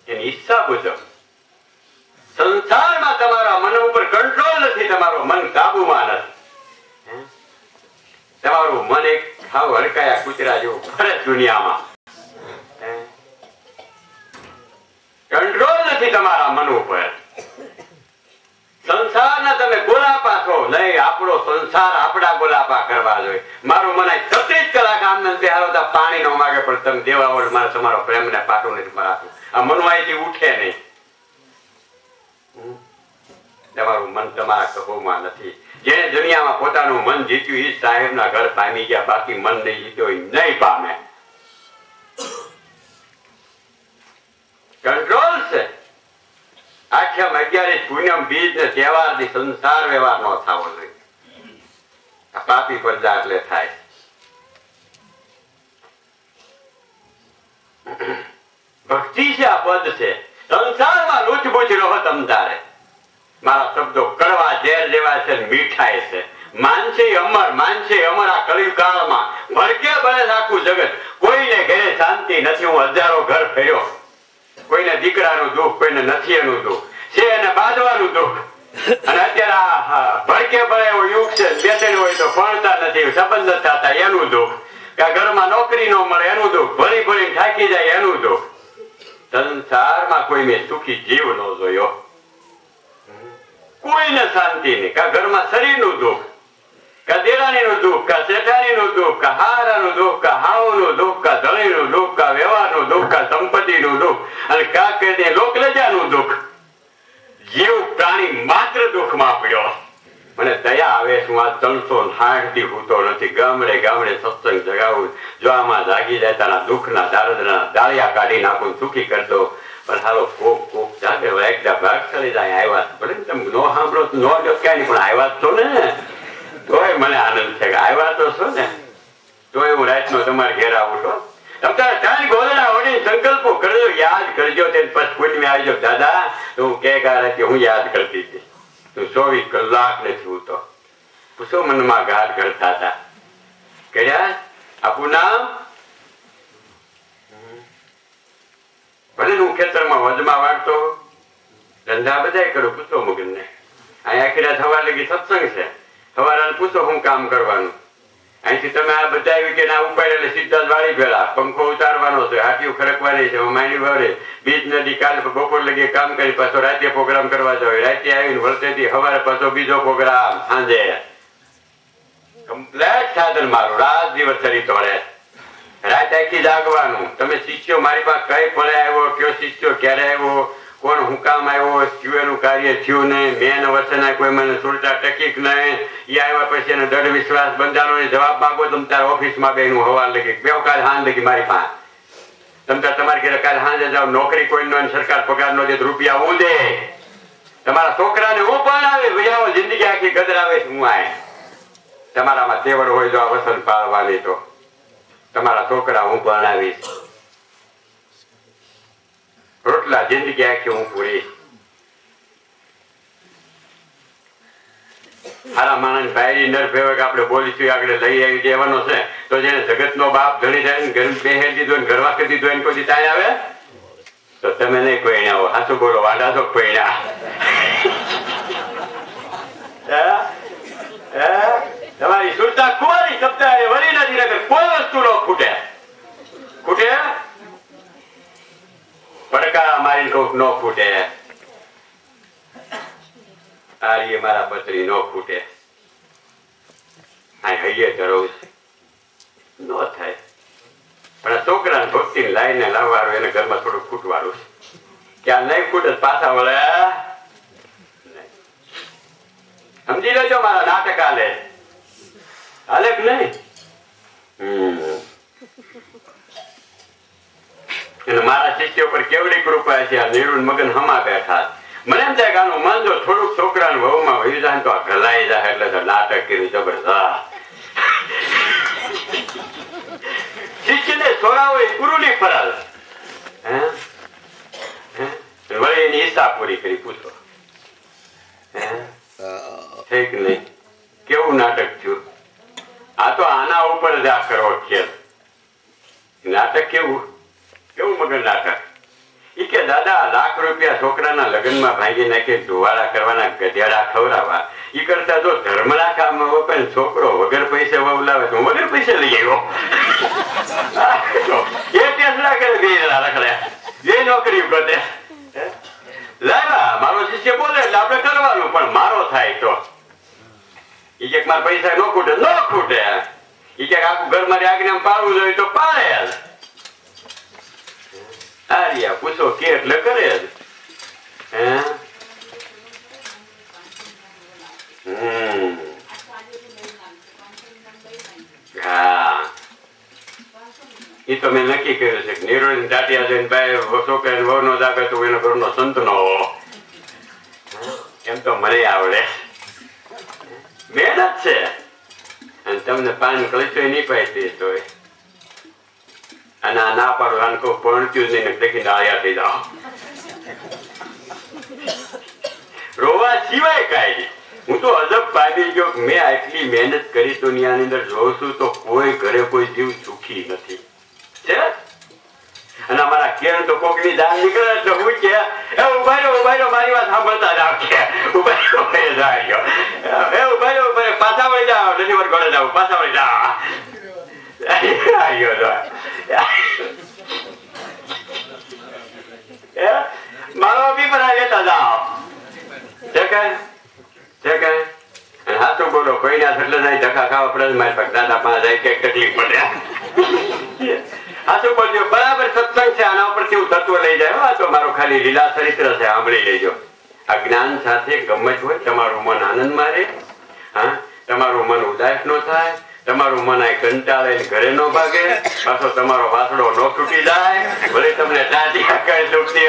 એની ઈચ્છા મુજબ સંસારમાં તમારા મન ઉપર કંટ્રોલ નથી. તમારો મન કાબુમાં નથી. તમારું મન એક ખાવ હડકાયા કૂતરા જેવું ફરે દુનિયામાં. કંટ્રોલ નથી તમારા મન ઉપર. સંસારના તમે ગોલાપા છો નહીં. આપણો સંસાર આપણા ગોલાપા કરવા જોઈએ. મારું મન 36 કલાક આનંદ બેહારો પાણી નો માગે પણ તમે દેવા વડ મારે તમારો પ્રેમ ને પાટું નથી મરાતું. આ મન અહીંથી ઉઠે નહીં. તમારું મન તમારા કબોમાં નથી. જેને દુનિયામાં પોતાનું મન જીત્યું એ સાહેબના ઘર પામી ગયા. બાકી મન નહીં જીત્યો નહીં પામે. કંટ્રોલ છે. આઠમ 11 પૂનમ બીજ ને તહેવાર ની સંસાર વ્યવહાર નો થવો જોઈએ. પાપી પડદા એટલે થાય. ભક્તિ છે આ પદ છે. સંસારમાં લૂછબૂછ રહો તમ તારે. મારા શબ્દો કડવા ઝેર જેવા છે, મીઠાઈ છે. માનશે અમર આ કલિયુગકાળમાં ભડકે બળે આખું જગત. કોઈને ઘરે શાંતિ નથી. હું હજારો ઘર ફેર્યો. કોઈને દીકરાનું દુઃખ, કોઈને નથી એનું દુઃખ છે, એને બાંધવાનું દુઃખ. અને અત્યારે ભડકે બળે એવો યુગ છે. બેસેલું હોય તો ભણતા નથી, સંબંધ નથી થતા એનું દુઃખ. કે ઘરમાં નોકરી ન મળે એનું દુઃખ. ભરી ભરી થાકી જાય એનું દુઃખ. સંસારમાં કોઈ મેં સુખી જીવ ન જોયો. કોઈને શાંતિ નહીં. કા ઘરમાં શરીરનું દુઃખ, કા દેરાણીનું દુઃખ, કા શેઠાણીનું દુઃખ, કા હારાનું દુઃખ, કા હાવનું દુઃખ, કા ધણીનું દુઃખ, કા વ્યવહારનું દુઃખ, કા સંપત્તિનું દુઃખ, અને કા કે લોકલજાનું દુઃખ. જીવ પ્રાણી માત્ર દુઃખમાં પડ્યો. મને દયા આવે છું. આ 360 થી હૂતો નથી. ગામડે ગામડે સત્સંગ જગાવું. જો આમાં જાગી જાય તારા દુઃખના દારદના દાળિયા કાઢી નાખું, સુખી કરી દો. પણ હાલો કોક જાગે એકદા ભાગ કરી જાય. આવ્યા ભલે તમે નો સાંભળો નો ક્યાંય પણ આવ્યા છો ને, તોય મને આનંદ છે કે આવ્યા તો છો ને. તોય હું રાતનો તમારે ઘેર આવું છો. તમે તારા ચાલી ગોદડા ઓઢી સંકલ્પો કરજો, યાદ કરજો. તે પછી કોઈ આવજો દાદા તો હું કે હું યાદ કરતી હતી. તું 24 કલાક નથી ઉતો. પૂછો મનમાં ગાઢ કરતા હતા. કર્યા આપું નામ ભલે હું ખેતરમાં વજમાં વાળતો, ધંધા બધા કરું. પૂછો મગનને. અહીંયા આખી રાત સવાર લગી સત્સંગ છે. સવારે પૂછો હું કામ કરવાનું. અહીંથી તમે આ બધા કે ના ઉપાય એટલે સીધા જ વાળી ગયેલા. પંખો ઉતારવાનો છે, હાટીઓ ખડકવાની છે, માયની વાવડે બીજ નદી. કાલે બપોર લગી કામ કરી પાછો રાતે પ્રોગ્રામ કરવા જાવ. રાતે આવીને વળતેથી સવારે પાછો બીજો પ્રોગ્રામ સાંજે. કમ્પ્લેટ સાધન મારું. રાત દિવસ ચરી તોડે. રાત આખી જાગવાનું. તમે શિષ્યો મારી પાસે કઈ ફળે આવ્યો, કયો શિષ્યો ક્યારે આવ્યો, કોણ હું કામ આવ્યો, કયું એનું કાર્ય થયું નહીં, મેં વચન કોઈ મને સુરતા ટકી નહીં. એ આવ્યા પછી એને દઢ વિશ્વાસ બંધાનો જવાબ માંગો. તમે તારા ઓફિસમાં બેનું હવાર લગી બે કાલ હાન લગી મારી પાસે. તમે તમારી ઘરે કાલે સાંજે જાઓ. નોકરી કોઈ નો, સરકાર પગાર નો દે, રૂપિયા હું દે. તમારા છોકરાને હું પણ આવે ભાઈ જિંદગી આખી ગદરાવે. હું આય તમારામાં તેવડ હોય જો આ વસન પાળવાની તો તમારા છોકરા હું ભણાવીશ. રોટલા જિંદગી આખી હું પૂરી. સારા માણસ ભાઈ નરભેવક આપણે બોલીશું આગળ લઈ આવી દેવાનો છે. તો જેને જગત નો બાપ ધણી જાય ને ઘર બેસી દીધો ને ઘરવા કરી દીધો એને કોઈ તાય આવે તો તમે નહીં કોઈ આવો. હાચું બોલો. વાડા છો કોઈ તમારી સુરતા કુંવારી શબ્દ વળી નથી. કોઈ વસ્તુ નો ખૂટે. ખૂટે પડકારા મારી કોક નો ખૂટે. આર્ય મારા પત્રી નો ખૂટે. હૈયે ધરવું નો થાય. પણ છોકરા ભક્તિ લાઈને લાવવાનું એને ઘરમાં થોડું ખૂટવાનું છે. ક્યાં નહીં ખૂટે પાછા વળે. સમજી લેજો મારા નાટક હાલે કે નહીં. મારા શિષ્યો પર કેવડી કૃપા છે. આ નિરુણ મગન હમા બેઠા. મને એમ થાય કે આનું મન જો થોડુંક છોકરાનું વહુમાં વહી જાય તો આ ઘલાઈ જાય. એટલે તો નાટક કર્યું જબરદસ્ત. શિષ્યને છોરાવો એ ગુરુ ની ફરજ. વળી એની ઈચ્છા પૂરી કરી. પૂછો ઠીક નહીં કેવું નાટક થયું. આ તો આના ઉપર જ આ કરો ખેલ. નાટક કેવું મગર નાટક. ઈ કે દાદા લાખ રૂપિયા છોકરાના લગ્નમાં ભાંગી નાખી ધુવાડા કરવાના, ગધેડા ખવડાવવા. ઈ કરતા જો ધર્મના કામમાં વપરાય છોકરો વગર પૈસે વવલાવે તો વગર પૈસે લઈ આવ્યો. એ ટેસલા કરે રખડે એ નોકરી બધે લાવ્યા. મારો શિષ્ય બોલે એટલે આપણે કરવાનું. પણ મારો થાય તો ઈ કે મારા પૈસા નો ખૂટે. ઈ કે આખું ઘર મારી આજ્ઞા પાડવું જોઈએ તો પાડે. આર્યા પૂછો કે એટલે કરે જ. હા એ તો મેં નક્કી કર્યું છે કે નિરોધ દાટિયા જઈને ભાઈ છોકરા વહુ નો જાગે તો એનો ઘરનો સંત નો હોવો. એમ તો મને આવડે. મહેનત છે. તમને પાન કલચો નહીં પાઈ તો અને આ ના પાડો આને કોઈ પણક્યું જ નહીં દેખીને આયા થઈ જાઓ. રોવા સિવાય કાંઈ. હું તો અજબ પામી ગયો. મેં આટલી મહેનત કરી તો ની અંદર જોઉં છું તો કોઈ ઘરે કોઈ જીવ સુખી નથી છે. અને અમારા કેળ તો કોકની જાન નીકળે તો હું કે ઉભા રહ્યો મારી વાત સાંભળતા જાવ કે ઉભા રહ્યો પાછા વળી જાઓ નથી વાર ઘરે જાવ પાછા વળી જાઓ. મારો અભિપ્રાય લેતા જાઓ હાથું બોલો કોઈ ના એટલે જાય ધક્કા ખાવા પડે મારી પાસે દાદા પાસે જાય કઈક તકલીફ પડે. હાથું બોલજો બરાબર સત્સંગ છે. આના ઉપર કેવું તત્વ લઈ જાય. આ તો મારો ખાલી લીલા ચરિત્ર છે સાંભળી લેજો. આ જ્ઞાન સાથે ગમત હોય તમારું મન આનંદમાં રહે. હા તમારું મન ઉદાસ ન થાય. તમારું મન આ કંટાળે ઘરે ન ભાગે. પાછો તમારો વાસડો ન તૂટી જાય. ભલે તમને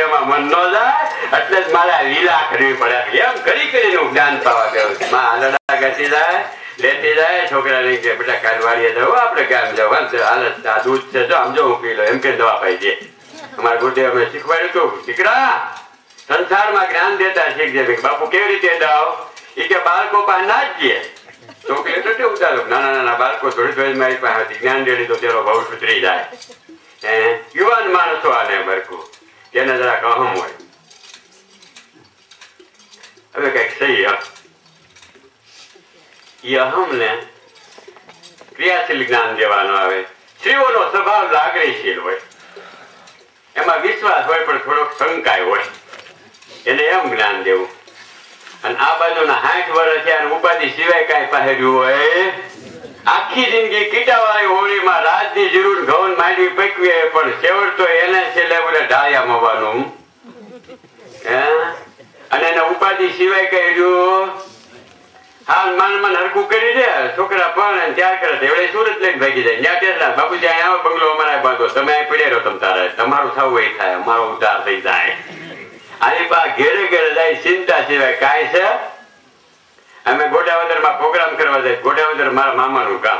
એમાં મન ન જાય. એટલે જ મારે લીલા કરવી પડે. એમ કરી કરીને હું જ્ઞાન પાવા ગયો. માં આલડા ઘટી જાય લેતી જાય. છોકરા ને કે બેટા કાલ વાળીએ જવું આપણે ગામ જવું આ દૂધ છે જો આમ જો હું પી લો એમ કે દવા પાઈ દે. અમારા ગુરુદેવ અમે શીખવાડ્યું હતું દીકરા સંસારમાં જ્ઞાન દેતા શીખજે. બાપુ કેવી રીતે દાવ એ કે બાળકો પાસે ના જ દે. છોકરી તો કેવું ચાલો નાના બાળકો થોડી થોડી મારી પાસે જ્ઞાન દે તો તેનો ભાવ સુધરી જાય. યુવાન માણસો આને બરકું તેને જરાક અહમ હોય. હવે કઈક સહી એ અહમ ને ક્રિયાશીલ જ્ઞાન દેવાનો આવે. સ્ત્રીઓનો સ્વભાવ લાગણીશીલ હોય. એમાં વિશ્વાસ હોય પણ થોડોક શંકાય હોય. એને એમ જ્ઞાન દેવું. અને આ બાજુના 60 વર્ષ છે અને ઉપાધિ સિવાય કઈ પહેર્યું હોય. આખી જિંદગી કીટાવાળી હોળીમાં રાજની જરૂર ઘઉં માંડવી પકવી પણ છેવટ તો એને છેલ્લે બોલે ઢાળિયા મવાનું. અને એને ઉપાધિ સિવાય કઈ રહ્યું. હાલ માન હરકું કરી દે છોકરા પણ ત્યાર કરે એવડે સુરત લઈને ભાગી જાય. ત્યાં ટેસલા બાપુજી અહીંયા આવો બંગલો અમારા બાંધો તમે અહીં પડ્યા રહો તમ તારે તમારું થવું એ થાય અમારો ઉદ્ધાર થઈ જાય. આની પા ઘેરે ઘેરે જાય ચિંતા સિવાય કાંઈ છે. અમે ગોઢાવદર માં પ્રોગ્રામ કરવા જાય. ગોઢાવદર મારા મામાનું કામ.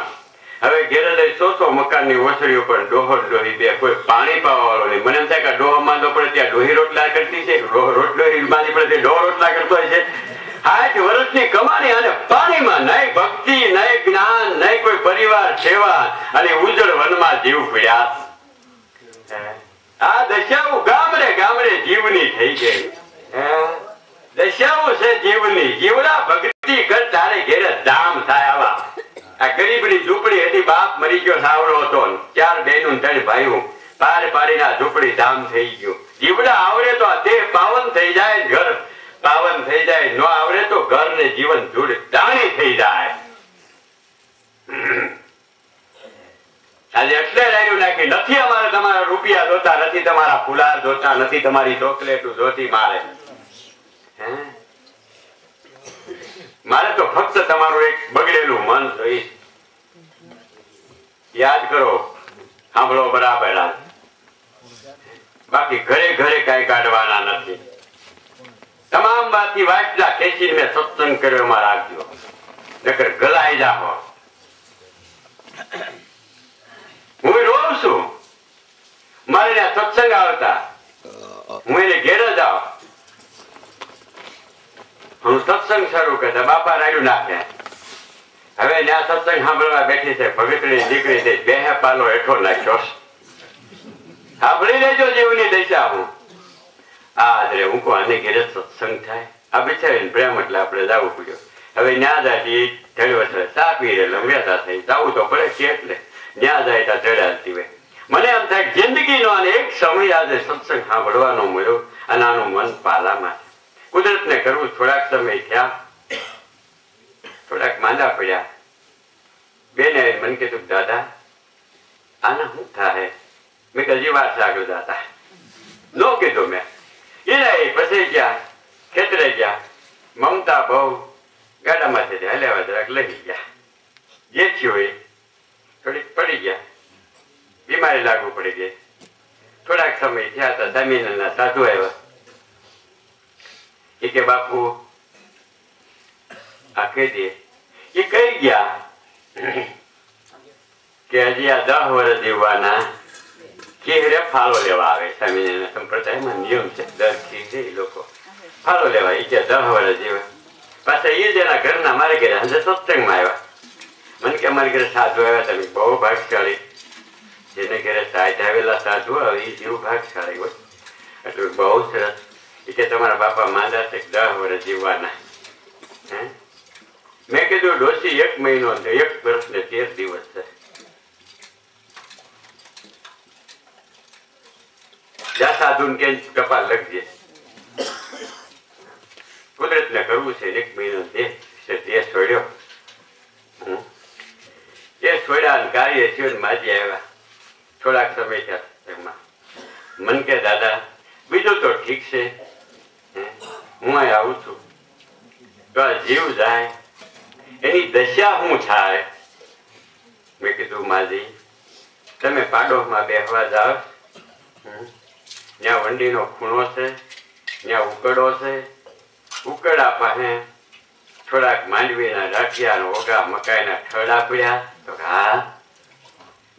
હવે ઘેરે જઈ 100 મકાનની ઓસરીઓ પર ડોહર ડોહી બે કોઈ પાણી પાવા વાળો નહીં. મને એમ થાય કે ડોહો માંદો પડે ત્યાં ડોહી રોટલા કરતી છે. રોટલો માંદી પડે ડોહો રોટલા કરતો હોય છે. 60 વર્ષની કમાણી અને પાણીમાં નહીં ભક્તિ નહીં જ્ઞાન નહીં કોઈ પરિવાર સેવા અને ઉજ્જળ વનમાં જીવ પડ્યા. આ દશાઓ ગામડે જીવની થઈ ગઈ. દશાઓ છે જીવની. જીવડા ભક્તિ કર તારે ઘેરે ધામ થાય. આવા આ ગરીબની ઝૂંપડી હતી. બાપ મરી ગયો સાવડો હતો. 4 બહેનો 3 ભાઈઓ પાર પાડીના ઝૂંપડી ધામ થઈ ગયું. જીવડા આવડે તો આ દેહ પાવન થઈ જાય. ઘર પાવન થઈ જાય. ન આવડે તો ઘર ને જીવન જોડે દાણી થઈ જાય. આજે એટલે રાડ્યું નાખી નથી. અમારે તમારા રૂપિયા જોતા નથી. તમારા ફુલાર જોતા નથી. તમારી ચોકલેટ જોતી મારે. મારે તો ફક્ત તમારું એક બગડેલું મન જોઈશ. યાદ કરો સાંભળો બરાબર. બાકી ઘરે ઘરે કઈ કાઢવાના નથી. તમામ બાકી વાટલા ખેંચીને મેં સત્સંગ કર્યો એમાં રાખજો. નકર ગલાઈ જાઓ. હું રોઉં છું. મારે ત્યાં સત્સંગ આવતા હું એને ઘેર જ આવ. હું સત્સંગ શરૂ કરતા બાપા રાડ્યું નાખે. હવે ત્યાં સત્સંગ સાંભળવા બેઠી છે ભગતની દીકરી છે. બેહે પાલો હેઠો નાખ્યો. સાંભળી લેજો જીવની દશા. હું આદરે હું કહું આને ઘેરે સત્સંગ થાય. આ બિચારીને પ્રેમ એટલે આપણે જવું પડ્યું. હવે ન્યા જાય થયું એટલે ચા પી રે લંબેતા થઈ જવું તો પડે છે. એટલે ન્યા જાય ત્યાં ચડાતી હોય. મને એમ થાય જિંદગીનો અને એક સમય આજે સત્સંગ સાંભળવાનો મળ્યો અને આનું મન પાલામાં. કુદરત ને કરવું. થોડાક સમય થયા થોડાક માંદા પડ્યા. બેને મને કીધું દાદા આના શું થાય. મેં હજી વાર આગળ દાદા નો કીધું. મેં એને પછી ગયા ખેતરે ગયા. મમતા બહુ ગાડામાંથી હલ્યા જરાક લઈ ગયા. જે થયું એ થોડીક પડી ગયા. બીમારી લાગુ પડી ગઈ. થોડાક સમય થયા હતા જમીનના સાધુ આવ્યા. એ કે બાપુ આ કહી દે. એ કઈ ગયા કે હજી આ 10 વર્ષ જીવવાના ખીરે ફાળો લેવા આવે. સ્વામિનારાયણ સંપ્રદાયમાં નિયમ છે, દર ખીરે એ લોકો ફાળો લેવા. એ કે 10 વર્ષ જીવે. પાછા એ જ એના ઘરના મારે ઘરે હંસે સત્સંગમાં આવ્યા. મને કે અમારી ઘરે સાધુ આવ્યા, તમે બહુ ભાગશાળી. જેને ઘરે સાહેબ આવેલા સાધુ આવે એ જેવું ભાગશાળી હોય. એટલે બહુ સરસ. એ કે તમારા બાપા માંદા છે, 10 વર્ષ જીવવાના. મેં કીધું ડોશી 1 મહિનો 1 વર્ષ ને 13 દિવસ છે. જ્યાં સાધુ કે કપાલ લખજે, કુદરત ને કરવું છે. 1 મહિનો દેહ છોડ્યો. એ છોડ્યા કાર્ય થયું. માજી આવ્યા થોડાક સમય થયા. મન કે દાદા બીજું તો ઠીક છે, હું અહીં આવું છું તો આ જીવ જાય એની દશા શું થાય? મેં કીધું માજી તમે પાડોશમાં બેસવા જાઓ, ત્યાં વંડીનો ખૂણો છે, ત્યાં ઉકળો છે. ઉકળા પાસે થોડાક માંડવીના ડાઠિયા ઓગા મકાઈના ઠળા પડ્યા. તો હા.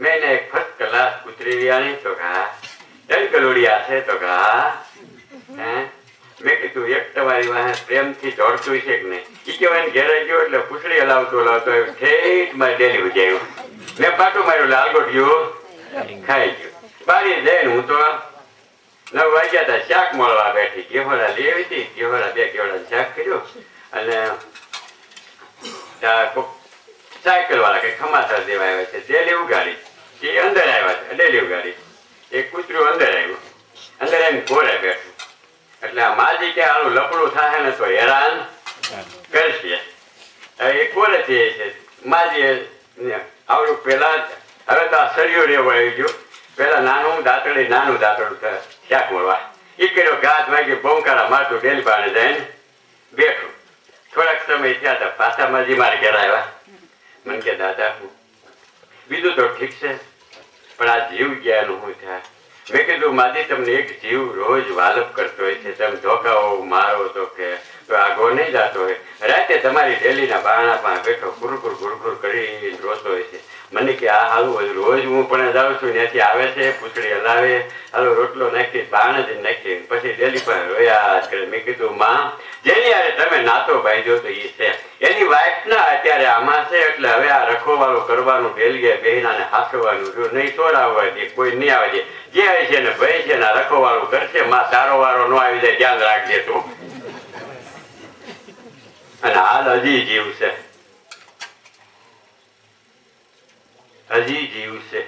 મેં એને એક ફર્સ્ટ ક્લાસ કૂતરી વ્યાણી. તો હા. 3 કલોડિયા છે. તો હા. મેં કીધું એક તમારી વાહે પ્રેમથી દોડતું છે કે નહીં? એ કહેવાય ઘેરે ગયો એટલે પૂછડી હલાવતો ઠેઠ મારી ડેલી ઉજાયું. મેં પાટું માર્યું, લાલગોટ ગયું, ખાઈ ગયું. બારી જઈને હું તો 9 વાગ્યા હતા, શાક મળવા બેઠી. કેવડા લેવી હતી, કેવડા 2 કેવડા શાક કર્યું. અને સાયકલ વાળા કઈ ખમાસર દેવા આવ્યા છે, ડેલી ઉગાડી. એ અંદર આવ્યા છે, ડેલી ઉગાડી. એક કૂતરું અંદર આવ્યું, અંદર આવીને ઘોડે બેઠું. એટલે આ માજી કે આનું લપડું થાય ને તો હેરાન કરશે. એ કોરે છે માજી આવડું પેલા. હવે તો આ સળિયો રેવો આવી ગયો. પેલા નાનું દાંતડું શાક મળવા. એ કર્યો ગાત વાગી બહુકારા મારતું ડેલી બાને જઈને બેઠું. થોડાક સમય થયા હતા પાછા માજી મારે ઘેર આવ્યા. મને કે દાદા બીજું તો ઠીક છે, પણ આ જીવ ગયાનું શું થાય? મેં કીધું માજી તમને એક જીવ રોજ વાલપ કરતો હોય છે, તમે ધોકાઓ મારો તો કે આગો નહીં જતો હોય. રાતે તમારી ડેલીના બારણા પાસે બેઠો ગુરગુર કરી રોતો હોય છે. મને કે આ હાલું રોજ હું પણ જાઉં છું, ત્યાંથી આવે છે, પૂછડી હલાવે, હાલો રોટલો નાખી બાણ જ નાખી પછી ડેલી પર રોયા કરે. મેં કીધું માં જેની યારે તમે નાતો બાંધ્યો તો એ છે, એની વાઇફ ના અત્યારે આમાં છે. એટલે હવે આ રખોવાળું કરવાનું ડેલીએ બહેનાને હાથવાનું રહ્યું નહીં. છોડાવવા દે, કોઈ નહીં આવે દે. જે હોય છે ને ભાઈ છે ને રખોવાળું કરશે. માં તારો વારો ન આવી જાય ધ્યાન રાખજે તું. અને હાલ હજી જીવ છે, હજી જીવ છે.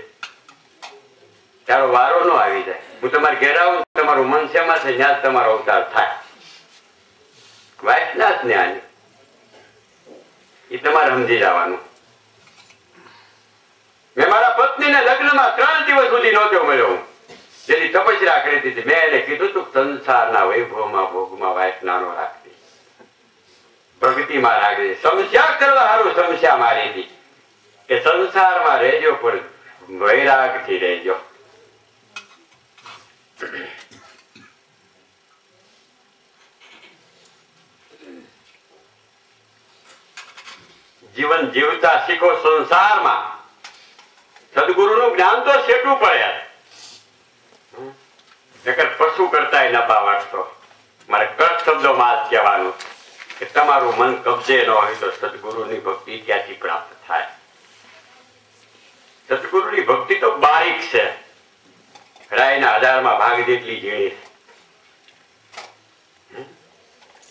તારો વારો નો આવી જાય. હું તમારે ઘેર આવું, તમારું મન શેમાં છે ત્યાં જ તમારો અવતાર થાય. વાઇફના જ ને આની એ તમારે સમજી જવાનું. મેં મારા પત્નીને લગ્નમાં 3 દિવસ સુધી નહોતો મળ્યો. હું જેની તપસ્યા કરી હતી મેં એને કીધું તું સંસારના વૈભવમાં ભોગમાં વાઇફ નાનો રાખતી, પ્રગતિમાં રાખતી. સમસ્યા કરવા સારું સમસ્યા મારી હતી કે સંસારમાં રહેજો પણ વૈરાગથી રહેજો. જીવન જીવતા શીખો સંસારમાં. સદગુરુનું જ્ઞાન તો શેઠું પડે. નકર પશુ કરતા નફા વાટતો. મારે કટ શબ્દોમાં જ કહેવાનું કે તમારું મન કબજે ન હોય તો સદગુરુની ભક્તિ ક્યાંથી પ્રાપ્ત થાય? સદગુરુની ભક્તિ તો બારીક છે, રાયના 1000માં ભાગ જેટલી ઝીણી.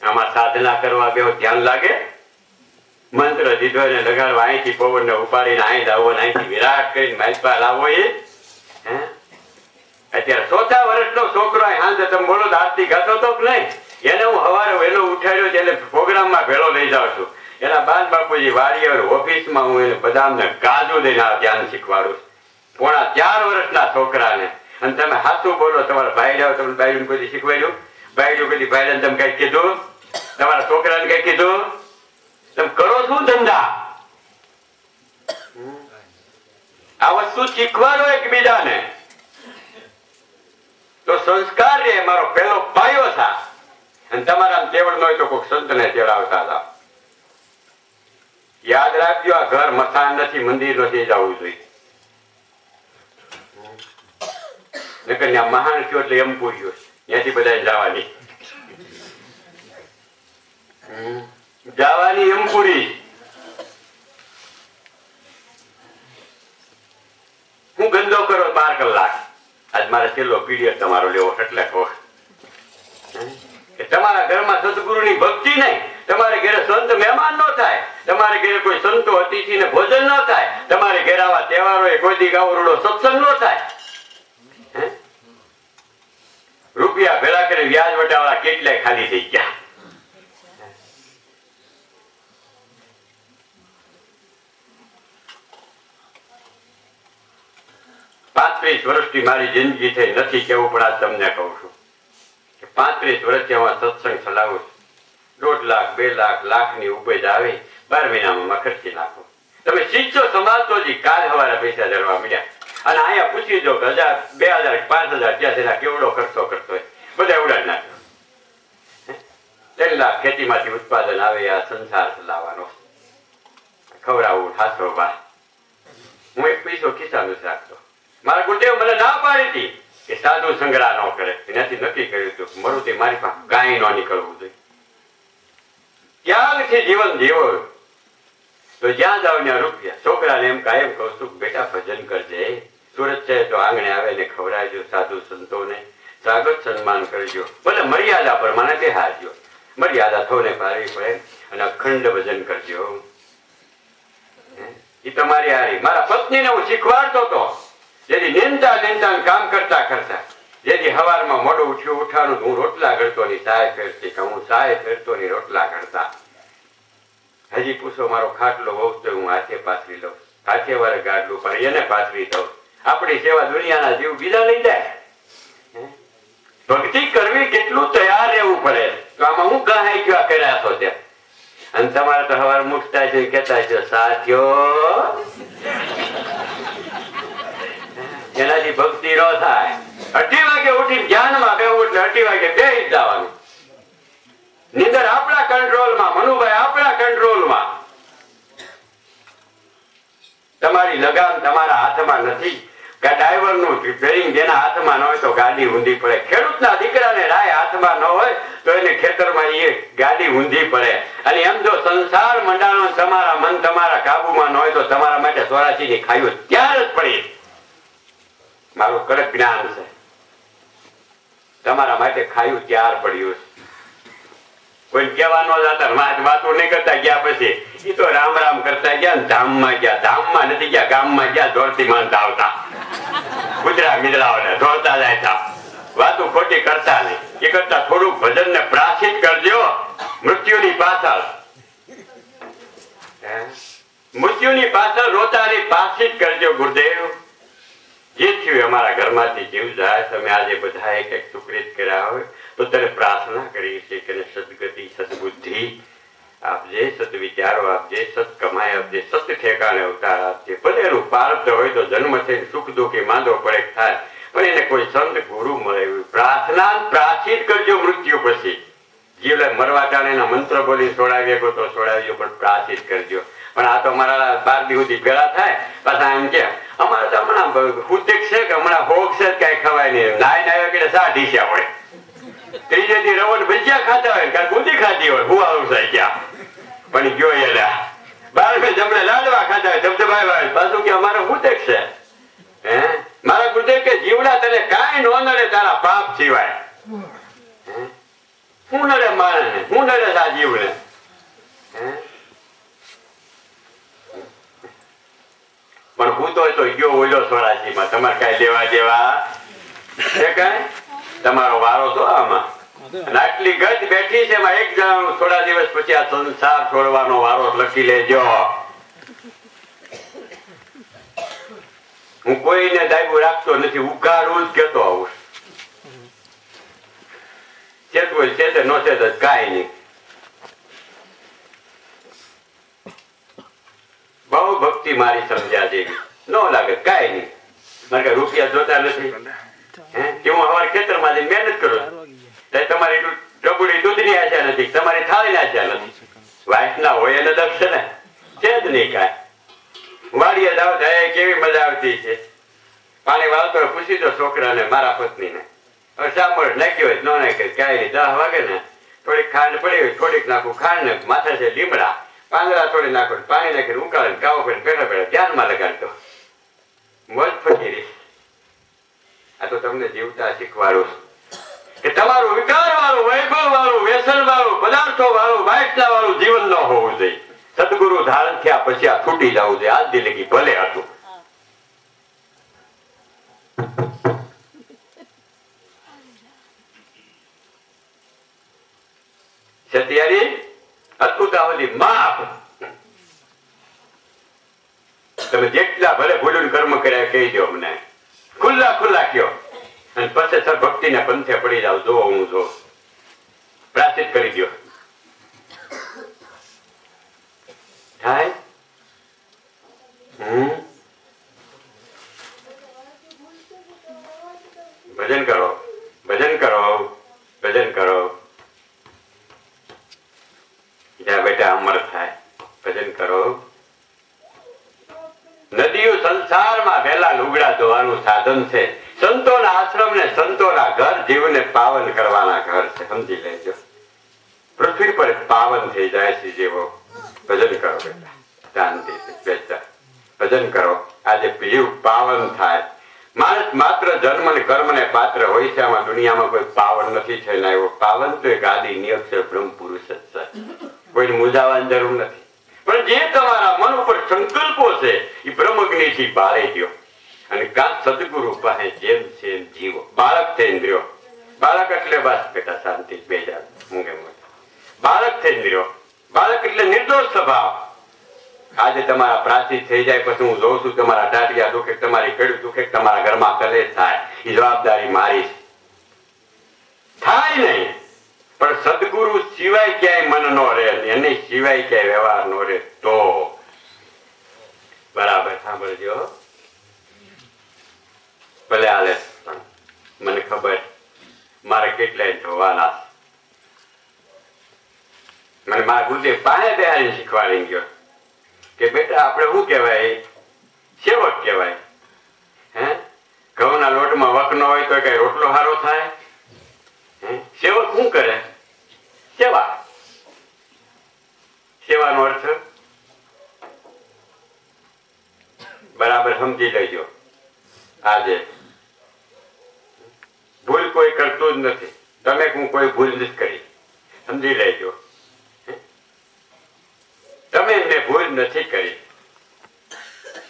આમાં સાધના કરવા બેહો ધ્યાન લાગે. મંત્ર દીધો ને લગાડવા, અહીંથી પવન ને ઉપાડીને અહીં લાવો, અહીંથી વિરાટ કરીને માલપા લાવો. એ અત્યારે 4થા વર્ષનો છોકરો હાંજે તમે બોલો આરતી ગાતો તો કે નહીં? એને હું સવારે વહેલો ઉઠાડ્યો, એને પ્રોગ્રામમાં ભેળો લઈ જાઉં છું. એના બાદ બાપુજી વાડીઓર ઓફિસમાં હું એને બદામને કાજુ દઈને આ ધ્યાન શીખવાડું. 4.5 વર્ષના છોકરાને. અને તમે સાચું બોલો, તમારા ભાઈ જાઓ, તમે બાયડું કોઈ શીખવાડ્યું? બાયડું કોઈ ભાઈને તમે કઈ કીધું? તમારા છોકરાને કઈ કીધું? તમે કરો શું ધંધા? આ વસ્તુ શીખવાડો એકબીજાને તો સંસ્કાર રે મારો પહેલો પાયો થા. અને તમારા તેવડ ન હોય તો કોઈ સંતને તેડાવતા હતા. યાદ રાખજો, આ ઘર મકાન નથી, મંદિર નથી જવું જોઈએ. નકર ત્યાં મહાન થયો એટલે એમ પૂછ્યું ત્યાંથી બધા જવાની એમ પૂરી. હું ગંદો કરો 12 કલાક. આજ મારે છેલ્લો પીડિયડ તમારો લેવો એટલે કહો કે તમારા ઘરમાં સદગુરુની ભક્તિ નહીં, તમારે ઘરે સંત મહેમાન ન થાય, તમારે ઘરે કોઈ સંતો અતિથિ ને ભોજન ન થાય, તમારે ઘરે આવા તહેવારો કોઈ દી ગાવડો સત્સંગ ન થાય. રૂપિયા ભેળા કરી વ્યાજ વટાવાળા કેટલાય ખાલી થઈ ગયા. 35 વર્ષથી મારી જિંદગી થઈ નથી કેવું, પણ આજ તમને કહું છું કે 35 વર્ષથી હું સત્સંગ ચલાવું છું. 1.5 લાખ 2 લાખ લાખની ઉપજ આવે 12 મહિનામાં ખર્ચી નાખો. તમે શીખશો સમાજતો જ કાલ સવારે પૈસા ધરવા મળ્યા. અને અહીંયા પૂછી દો કે 1000 2000 5000 ત્યાં તેના કેવડો ખર્ચો કરતો હોય, બધા ઉડાડ નાખ્યો. 3 લાખ ખેતીમાંથી ઉત્પાદન આવે, આ સંસાર ચલાવવાનો, ખવડાવવું હાસવા. હું એક પૈસો ખિસ્સામાં નથી રાખતો. મારા ગુરુદેવ મને ના પાડી હતી કે સાધુ સંગ્રહ ન કરે. એનાથી નક્કી કર્યું હતું મરું તે મારી પાસે કાંઈ ન નીકળવું જોઈએ. ત્યાગથી જીવન જીવો તો જ્યાં જાવ ત્યાં રૂપિયા. છોકરાને એમ કાયમ કહું છું બેટા ભજન કરજે, સુરત છે તો આંગણે આવે ને ખવડાવજો, સાધુ સંતોને સ્વાગત સન્માન કરજો, ભલે મર્યાદા પર મને બેહારજો. મર્યાદા થોને પાડવી પડે અને અખંડ ભજન કરજો. એ તમારી હારી. મારા પત્નીને હું શીખવાડતો હતો, જેથી નિંદા કામ કરતા કરતા, જેથી સવારમાં મોડું ઉઠ્યું ઉઠાનું હું રોટલા ઘડતો ની સાય ફેરતી, હું સાય ફેરતો ની રોટલા ઘડતા. હજી પૂછો મારો ખાટલો હોવ તો હું હાથે પાથરી લઉં, હાથે વારે ગાડલું પણ એને પાથરી દઉં. આપણી સેવા દુનિયાના જીવ બીજા લઈ જાય. ભક્તિ કરવી કેટલું તૈયાર રહેવું પડે. તો આમાં હું કહાઈ ગયો કર્યા છો ત્યાં. અને તમારે તો સવાર મૂકતા છે કેતા છે સાથીઓ, એનાથી ભક્તિ ન થાય. 2:30 વાગે ઉઠી ધ્યાનમાં બેવું એટલે 2:30 વાગે બેસી જવાનું. નીંદર આપણા કંટ્રોલમાં, મનુભાઈ આપણા કંટ્રોલમાં. તમારી લગામ તમારા હાથમાં નથી. ડ્રાઈવર નું રિપેરિંગ જેના હાથમાં ન હોય તો ગાડી ઊંધી પડે. ખેડૂતના દીકરાને રાય હાથમાં ન હોય તો એને ખેતરમાં એ ગાડી ઊંધી પડે. અને એમ જો સંસાર મંડાણો તમારા મન તમારા કાબુમાં ન હોય તો તમારા માટે 84 ની ખાયું ત્યાર જ પડી. મારું કડક જ્ઞાન છે. તમારા માટે ખાયું ત્યાર પડ્યું. કોઈ કહેવાનો જતા વાતો નહીં કરતા ગયા. પછી એ તો રામ રામ કરતા ગયા ને ધામમાં ગયા. ધામમાં નથી ગયા, ગામમાં ગયા. દોડતી માનતા આવતા કુતરા મીંદડાઓને દોડતા જાય. વાતો ખોટી કરતા નહીં. એ કરતા થોડુંક ભજન ને પ્રાચીન કરજો. મૃત્યુની પાછળ રોતાની પાછી જ કરજો. ગુરુદેવ જે થયું અમારા ઘરમાંથી જીવ જાય, તમે આજે બધા એક સુકૃત કર્યા હોય તો તને પ્રાર્થના કરી છે કે સદગતિ સદબુદ્ધિ આપજે, સદ વિચારો આપજે, સત કમાય આપજે, સત ઠેકાણે અવતાર આપજે. ભલે એનું પાર્થ હોય તો જન્મ થઈને સુખ દુઃખી માંદો પડે થાય, પણ એને કોઈ સંત ગુરુ મળે એવી પ્રાર્થના પ્રાચીન કરજો. મૃત્યુ પછી જીવને મરવા ટાણે એના મંત્ર બોલી છોડાવીએ તો છોડાવ્યો, પણ પ્રાચીન કરજો. પણ આ તો મારા 12 દી સુધી ભેળા થાય પાછા એમ કે અમારે તો હમણાં હુતિક છે કે હમણાં હોગ છે કઈ ખવાય નહીં. નાય નાય કે 7 ઢીસ્યા હોય. ત્રીજે દી રવણ ભજીયા ખાતા હોય, કાંઈ બુંદી ખાતી હોય, હુવાળું થઈ ગયા. પણ ગયો એલા 12 જમણે લાડવા ખાતા હોય, ધબધબાય પાછું કે અમારે હુતિક છે. મારા ગુરુદેવ કે જીવડા તને કાંઈ નો નડે તારા પાપ સિવાય. હું નડે માણસને, હું નડે આ જીવને. પણ હું તો ગયો ઓલો 84 માં. તમારે કઈ લેવા દેવા છે કઈ? તમારો વારો તો આમાં. આટલી ગત બેઠી છે એમાં એક જણાનું થોડા દિવસ પછી આ સંસાર છોડવાનો વારો લખી લેજો. હું કોઈને દાયબો રાખતો નથી, ઉગાડું જ કેતો આવું. ચેતવું છે તે નો છે તો કાંઈ નહીં. બહુ ભક્તિ મારી સમજ્યા જેવી ન લાગે, કાંઈ નહીં. મારે કઈ રૂપિયા જોતા નથી. હું અમારા ખેતરમાં જઈને મહેનત કરું. તમારી ટબુડી દૂધની આશા નથી, તમારી થાળીની આશા નથી. વાઇફ ના હોય એને દક્ષ ને છે જ નહીં કાંઈ. વાડીએ જાવ કેવી મજા આવતી છે. પાણી વાળતો હોય પૂછી દો છોકરાને, મારા પત્નીને. હવે સાંભળ નાખ્યો હોય ન નાખ્યો, ક્યાંય 10 વાગે ને થોડીક ખાંડ પડી હોય, થોડીક નાખું ખાંડ ને માથે છે લીમડા, પાંદડા થોડી નાખો, પાણી નાખીને ઉકાળીને કાવો કરીને બેઠા બેઠા ધ્યાનમાં લગાડતો, મોજ ફકીરી. આ તો તમને જીવતા શીખવાડું કે તમારું વિકાર વાળું, વૈભવ વાળું, વ્યસન વાળું, પદાર્થો વાળું, વાસના વાળું જીવન ન હોવું જોઈએ. સદગુરુ ધારણ થયા પછી આ છૂટી જવું જોઈએ. આજ દિલગી ભલે હતું. સત્યારી અદભુતાવલી માપ. તમે જેટલા ભલે ભૂલું કર્મ કર્યા કહી દો અમને, ખુલ્લા ખુલ્લા કયો, અને પછી સર ભક્તિના પંથે પડી જાવ. જો હું જો પ્રાચિત કરી દો. થાય ભજન કરો, ભજન કરો, ભજન કરો. જ્યાં બેટા અમર થાય ભજન કરો. નદીઓ સંસારમાં વહેલા લુગડા ધોવાનું સાધન છે. સંતોના આશ્રમ ને સંતોના ઘર જીવને પાવન કરવાના ઘર છે. સમજી લેજો. પૃથ્વી પર પાવન થઈ જાય છે જેવો. ભજન કરો બેટા, શાંતિથી બેસતા ભજન કરો. આજે જીવ પાવન થાય. માણસ માત્ર જન્મ ને કર્મ ને પાત્ર હોય છે. આમાં દુનિયામાં કોઈ પાવન નથી થઈને આવ્યો. પાવન તો એક આદિ નિરક્ષર બ્રહ્મ પુરુષ જ છે. કોઈને મૂંઝાવાની જરૂર નથી. પણ જે તમારા મન ઉપર સંકલ્પો છે એ બ્રહ્મગ્નિ થી બાળી દો અને કાંત સદગુરુ પાસે જેમ છે એમ જીવો. બાળક થઈને રહ્યો. બાળક એટલે બસ બેટા શાંતિ બેજા મૂંગે મૂંગે. બાળક થઈને રહ્યો. બાળક એટલે નિર્દોષ સ્વભાવ. આજે તમારા પ્રાચી થઈ જાય પછી હું જોઉં છું તમારા ટાટિયા દુખે, તમારી કડું દુખે, તમારા ઘરમાં કલેશ થાય. એ જવાબદારી મારી થાય નહીં. પણ સદગુરુ સિવાય ક્યાંય મન નો રહે, એને સિવાય ક્યાંય વ્યવહાર નો રહે. તો બરાબર સાંભળજો. ભલે હાલે મને ખબર મારે કેટલાય જોવાના. મને મારા ગુરુદેવ પાસે બેહાડી શીખવાડી ગયો કે બેટા આપણે શું કહેવાય, સેવક કહેવાય. હે ઘઉંના લોટમાં વક ન હોય તો કઈ રોટલો સારો થાય? સેવક શું કરે? સેવા. સેવાનો અર્થ બરાબર સમજી લેજો. આજે ભૂલ કોઈ કરતું જ નથી. તમે હું કોઈ ભૂલ નથી કરી, સમજી લેજો. તમે એમને ભૂલ નથી કરી.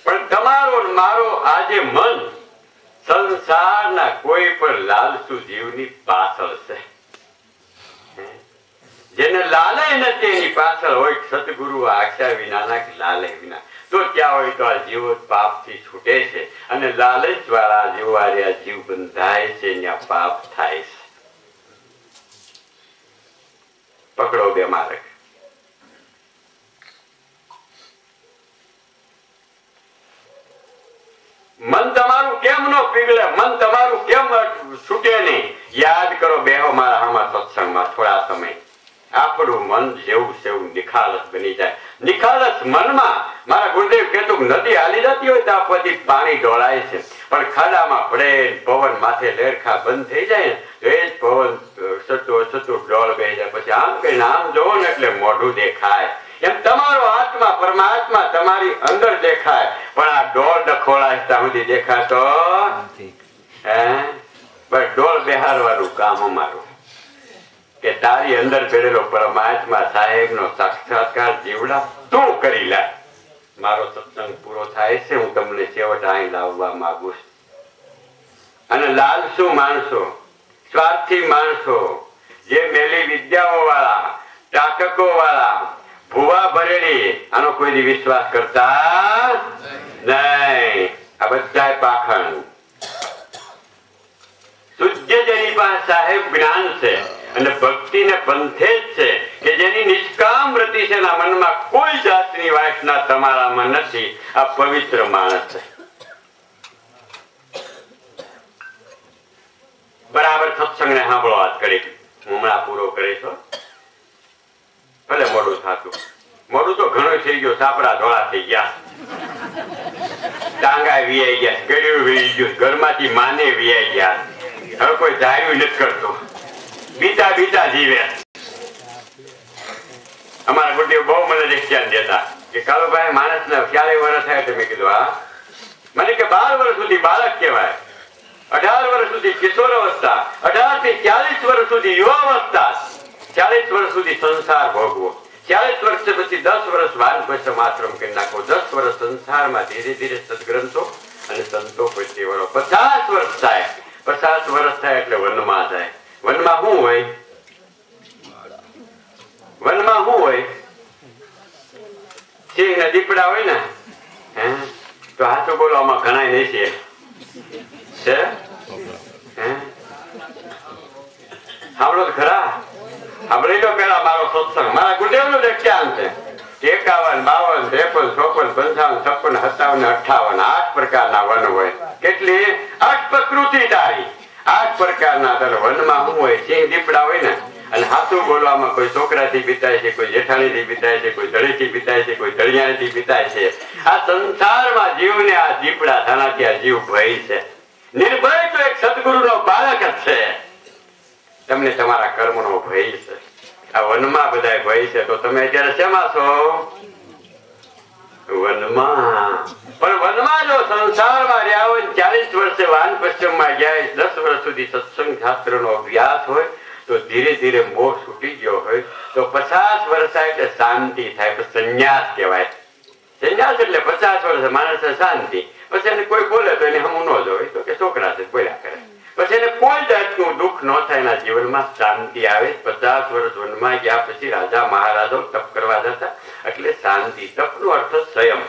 પણ તમારો મારો આજે મન સંસારના કોઈ પણ લાલસુ જીવની પાછળ છે. જેને લાલય નથી એની પાછળ હોય સદગુરુ આખ્યા વિનાના કે લાલય વિના. તો ક્યાં હોય તો આ જીવો પાપ થી છૂટે છે. અને લાલચ વાળા જીવાર્યા જીવ બંધાય છે, ત્યાં પાપ થાય છે. પકડો બે માર્ગ. મન તમારું કેમ ન પીગળે, મન તમારું કેમ છૂટે નહીં? યાદ કરો બેહો મારા આમાં સત્સંગમાં થોડા સમય. આપણું મન જેવું સેવું નિખાલસ બની જાય. નિખાલસ મનમાં મારા ગુરુદેવ કહેતું નદી હાલી જતી હોય તો પછી પાણી ઢોળાય છે. પણ ખાડામાં પડે પવન માથે લેરખા બંધ થઈ જાય ને તો એ જ પવન સતું સતું ડોળ બેસી જાય. પછી આમ કહીને આમ જોવો ને એટલે મોઢું દેખાય. એમ તમારો આત્મા પરમાત્મા તમારી અંદર દેખાય. પણ આ ડોળ ડખોળાય ત્યાં સુધી દેખાતો બસ ડોળ બેહારવાનું કામ અમારું. કે તારી અંદર પેરેલો પરમાત્મા સાહેબ નો સાક્ષાત્કાર જીવડા તું કરી લે. મારો સત્સંગ પૂરો થાય છે. હું તમને છેવટ અહીં લાવવા માંગુ છું. અને લાલસુ માણસો, સ્વાર્થી માણસો, જે મેલી વિદ્યાઓ વાળા, ટાટકો વાળા, ભૂવા ભરેલી, આનો કોઈ વિશ્વાસ કરતા નહીં. આ બધા પાખંડ. શુદ્ધ જેની પાસે સાહેબ જ્ઞાન છે અને ભક્તિ ને પંથે જ છે કે જેની નિષ્કામ વૃત્તિ છે, એના મનમાં કોઈ જાતની વાસના તમારામાં નથી. આ પવિત્ર માણસ છે. બરાબર સત્સંગ ને સાંભળો. વાત કરી હમણાં પૂરો કરીશું. ભલે મોડું થતું, મોડું તો ઘણું થઈ ગયું. સાપડા ધોળા થઈ ગયા. ટાંગા વિયાઈ ગયા, ગળ્યું વી ગયું, ઘરમાંથી માને વિયાઈ ગયા. હવે કોઈ ધાર્યું નથી કરતું, બીતા બીતા જીવે. અમારા ગુટીઓ બહુ મને દેખ્યા દેતા કે કાળુભાઈ માણસ ને 40 વર્ષ થાય તો મેં કીધું હા. મને કે 12 વર્ષ સુધી બાળક કહેવાય, 18 વર્ષ સુધી કિશોર અવસ્થા, 18 થી 40 વર્ષ સુધી યુવા અવસ્થા, 40 વર્ષ સુધી સંસાર ભોગવો, 40 વર્ષ પછી 10 વર્ષ વાનપ્રસ્થમ આશ્રમ કરી નાખો, 10 વર્ષ સંસારમાં ધીરે ધીરે સદગ્રંથો અને સંતો પછી વળો. 50 વર્ષ થાય, 50 વર્ષ થાય એટલે વનમાં જાય. વનમાં શું હોય? વનમાં શું હોય? સિંહ ને દીપડા હોય ને, તો હાથો બોલવામાં ઘણા નહીં છે. સાંભળો તો ખરા, સાંભળી લો પેલા મારો સત્સંગ. મારા ગુરુદેવ નું વ્યાખ્યાન છે 51, 52, 53, 54, 55, 57, 58 8 પ્રકારના વન હોય. કેટલી? 8 પ્રકૃતિ તારી, 8 પ્રકારના. વનમાં શું હોય? સિંહ દીપડા હોય ને, અને હાથું બોલવામાં કોઈ છોકરાથી બીતાય છે, કોઈ જેઠાણીથી બીતાય છે, કોઈ ધડીથી બીતાય છે, કોઈ ધડિયાણીથી બીતાય છે. આ સંસારમાં જીવને આ દીપડા થાનાથી આ જીવ ભય છે. નિર્ભય તો એક સદગુરુનો બાળક જ છે. તમને તમારા કર્મનો ભય છે. આ વનમાં બધા ભય છે. તો તમે અત્યારે શેમાં છો? વનમાં. પણ વનમાં જો સંસારમાં રહ્યા હોય, 40 વર્ષે વાનપ્રસ્થમાં ગયા, 10 વર્ષ સુધી સત્સંગ શાસ્ત્રનો અભ્યાસ હોય, તો ધીરે ધીરે મોહ છૂટી ગયો હોય, તો 50 વર્ષ એટલે શાંતિ થાય. સંન્યાસ કહેવાય. સંન્યાસ એટલે 50 વર્ષ માણસ શાંતિ. પછી એને કોઈ બોલે તો એને હમું ન જોવે, તો કે છોકરા છે બોલ્યા કરે. પછી એને કોઈ જાતનું દુઃખ ન થાય, એના જીવનમાં શાંતિ આવે. 50 વર્ષ વનમાં ગયા પછી રાજા મહારાજો તપ કરવા જતા, એટલે શાંતિ. તપનો અર્થ સંયમ,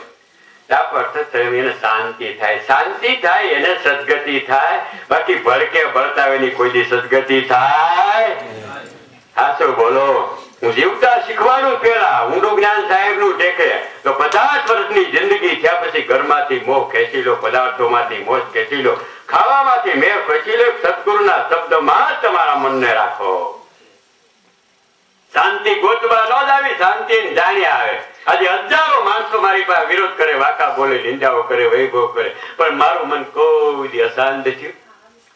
તપ અર્થ સંયમ. એને શાંતિ થાય, શાંતિ થાય એને સદગતિ થાય. બાકી ભડકે બળતાવેની કોઈ દી સદગતિ થાય? હાચો બોલો. હું જીવતા શીખવાડું પેલા ઊંડું જ્ઞાન સાહેબ નું ટેકે તો 50 વર્ષની જિંદગી થયા પછી ઘરમાંથી મોહ ખેંચી લો, પદાર્થોમાંથી મોહ ખેંચી લો, ખાવામાંથી મેં ખેંચી લો. સદગુરુના શબ્દમાં તમારા મનને રાખો. શાંતિ ગોતવા ન જ આવી, શાંતિ જાણી આવે. આજે હજારો માણસો મારી પાસે વિરોધ કરે, વાકા બોલે, નિંદાઓ કરે, વૈભવ કરે, પણ મારું મન કોઈ દી અશાંત થયું.